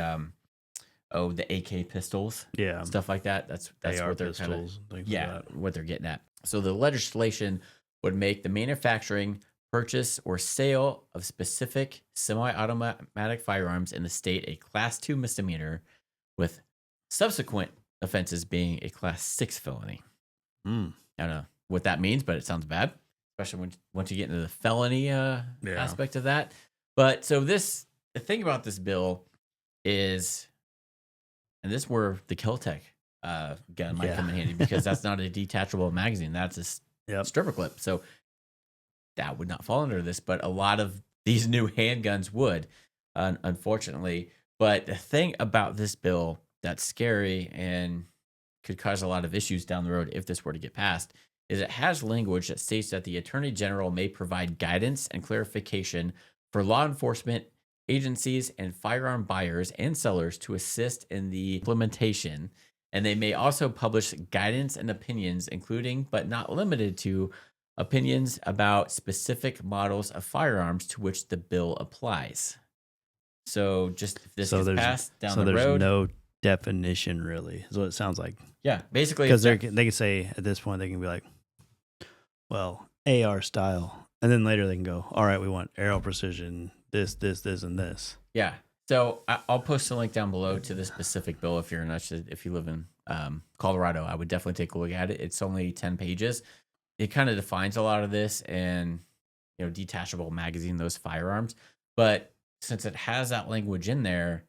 AK pistols, stuff like that. That's AR what they're pistols, things like that. what they're getting at. So the legislation would make the manufacturing, purchase, or sale of specific semi-automatic firearms in the state a Class 2 misdemeanor, with subsequent offenses being a Class 6 felony. I don't know what that means, but it sounds bad, especially once you get into the felony aspect of that. But so the thing about this bill is, and this is where the Kel-Tec gun might come in handy, because that's not a detachable magazine. That's a stripper clip. So that would not fall under this, but a lot of these new handguns would, unfortunately. But the thing about this bill that's scary and could cause a lot of issues down the road if this were to get passed is it has language that states that the Attorney General may provide guidance and clarification for law enforcement agencies, and firearm buyers and sellers to assist in the implementation. And they may also publish guidance and opinions, including but not limited to opinions about specific models of firearms to which the bill applies. So just if this gets passed down the road. So there's no definition really, is what it sounds like. Yeah, basically. Because they can say at this point, they can be like, well, AR style. And then later they can go, all right, we want arrow precision, this, and this. Yeah. So I'll post a link down below to the specific bill if you're interested. If you live in Colorado, I would definitely take a look at it. It's only 10 pages. It kind of defines a lot of this and, detachable magazine, those firearms. But since it has that language in there,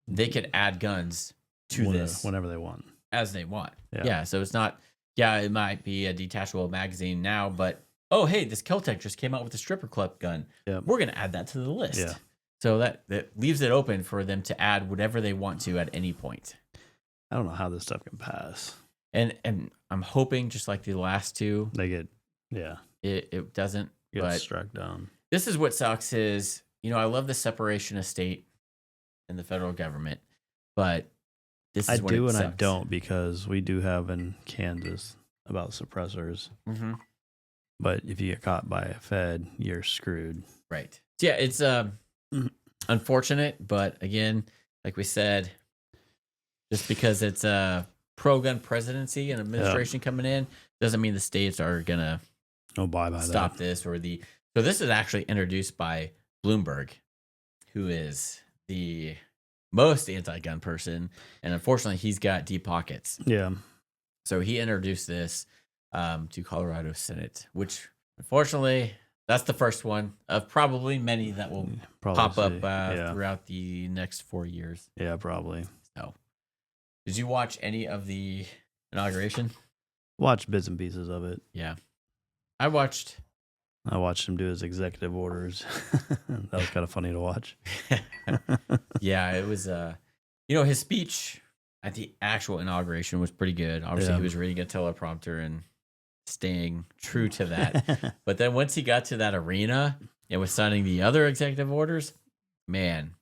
they could add guns to this whenever they want. As they want. Yeah. So it's not, it might be a detachable magazine now, but oh, hey, this Kel-Tec just came out with a stripper clip gun. Yep. We're going to add that to the list. Yeah. So that leaves it open for them to add whatever they want to at any point. I don't know how this stuff can pass. And I'm hoping, just like the last two, they get, it doesn't get struck down. This is what sucks is, I love the separation of state and the federal government, but this is when it sucks. I don't, because we do have in Kansas about suppressors. Mm-hmm. But if you get caught by a Fed, you're screwed. Right. Yeah, it's unfortunate, but again, like we said, just because it's a pro-gun presidency and administration coming in, doesn't mean the states are gonna stop this or the. So this is actually introduced by Bloomberg, who is the most anti-gun person, and unfortunately, he's got deep pockets. Yeah. So he introduced this to Colorado Senate, which unfortunately, that's the first one of probably many that will pop up throughout the next 4 years. Yeah, probably. So, did you watch any of the inauguration? Watched bits and pieces of it. Yeah. I watched him do his executive orders. That was kind of funny to watch. Yeah, it was, his speech at the actual inauguration was pretty good. Obviously, he was reading a teleprompter and staying true to that. But then once he got to that arena and was signing the other executive orders, man,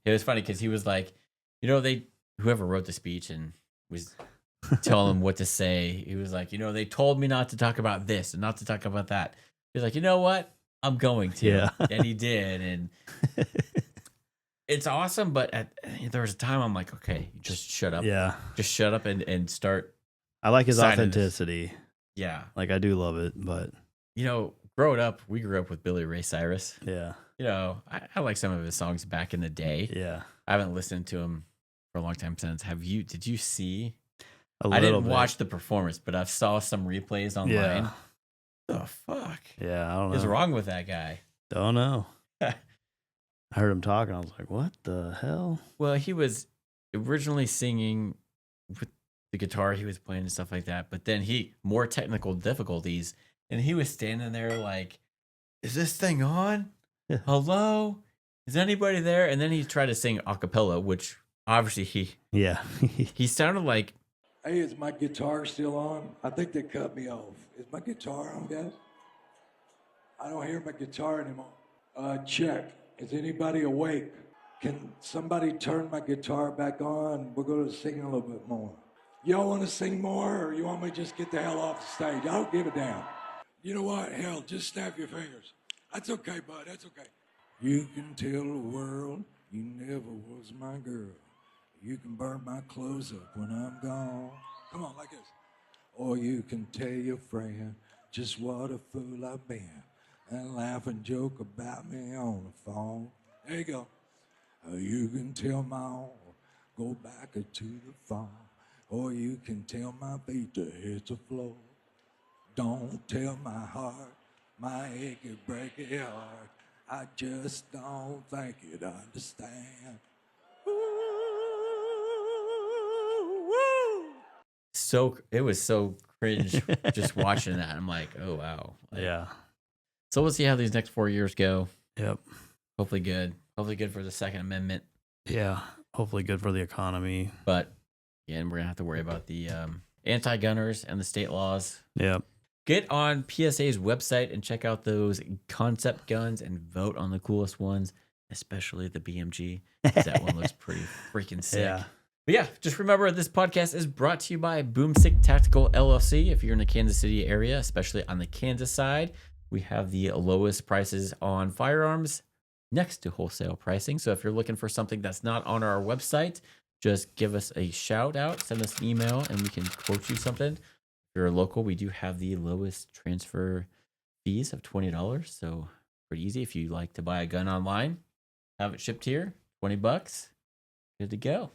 it was funny because he was like, whoever wrote the speech and was telling him what to say, he was like, they told me not to talk about this and not to talk about that. He's like, you know what? I'm going to. Yeah. And he did. And it's awesome. But there was a time I'm like, okay, just shut up. Yeah. Just shut up and start. I like his authenticity. Yeah. Like, I do love it, but. Growing up, we grew up with Billy Ray Cyrus. Yeah. I like some of his songs back in the day. Yeah. I haven't listened to him for a long time since. Did you see? I didn't watch the performance, but I saw some replays online. Yeah. The fuck? Yeah, I don't know. What's wrong with that guy? Don't know. I heard him talking. I was like, what the hell? Well, he was originally singing with the guitar he was playing and stuff like that, but then more technical difficulties, and he was standing there like, is this thing on? Yeah. Hello? Is anybody there? And then he tried to sing a cappella, which obviously he sounded like. Hey, is my guitar still on? I think they cut me off. Is my guitar on, guys? I don't hear my guitar anymore. Check. Is anybody awake? Can somebody turn my guitar back on? We're going to sing a little bit more. Y'all want to sing more, or you want me to just get the hell off the stage? I don't give a damn. You know what? Hell, just snap your fingers. That's okay, bud. That's okay. You can tell the world you never was my girl. You can burn my clothes up when I'm gone. Come on, like this. Or you can tell your friend just what a fool I've been and laugh and joke about me on the phone. There you go. You can tell my own, go back to the farm. Or you can tell my feet to hit the floor. Don't tell my heart, my achy, breaky heart. I just don't think you'd understand. It was so cringe just watching that. I'm like, oh wow. Yeah. So we'll see how these next 4 years go. Yep. Hopefully good. Hopefully good for the Second Amendment. Yeah. Hopefully good for the economy. But again, we're gonna have to worry about the anti-gunners and the state laws. Yep. Get on PSA's website and check out those concept guns and vote on the coolest ones. especially the BMG. That one looks pretty freaking sick. Yeah. But yeah, just remember this podcast is brought to you by Boomstick Tactical LLC. If you're in the Kansas City area, especially on the Kansas side, we have the lowest prices on firearms next to wholesale pricing. So if you're looking for something that's not on our website, just give us a shout out, send us an email, and we can quote you something. If you're local, we do have the lowest transfer fees of $20. So pretty easy. If you like to buy a gun online, have it shipped here, $20, good to go.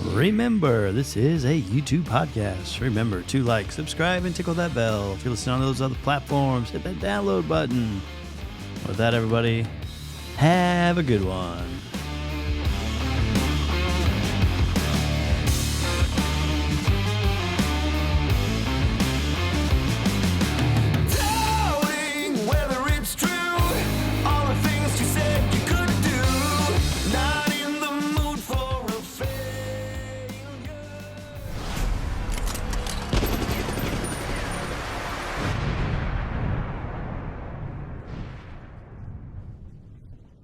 Remember, this is a YouTube podcast. Remember to like, subscribe, and tickle that bell. If you're listening on those other platforms, hit that download button. With that, everybody, have a good one.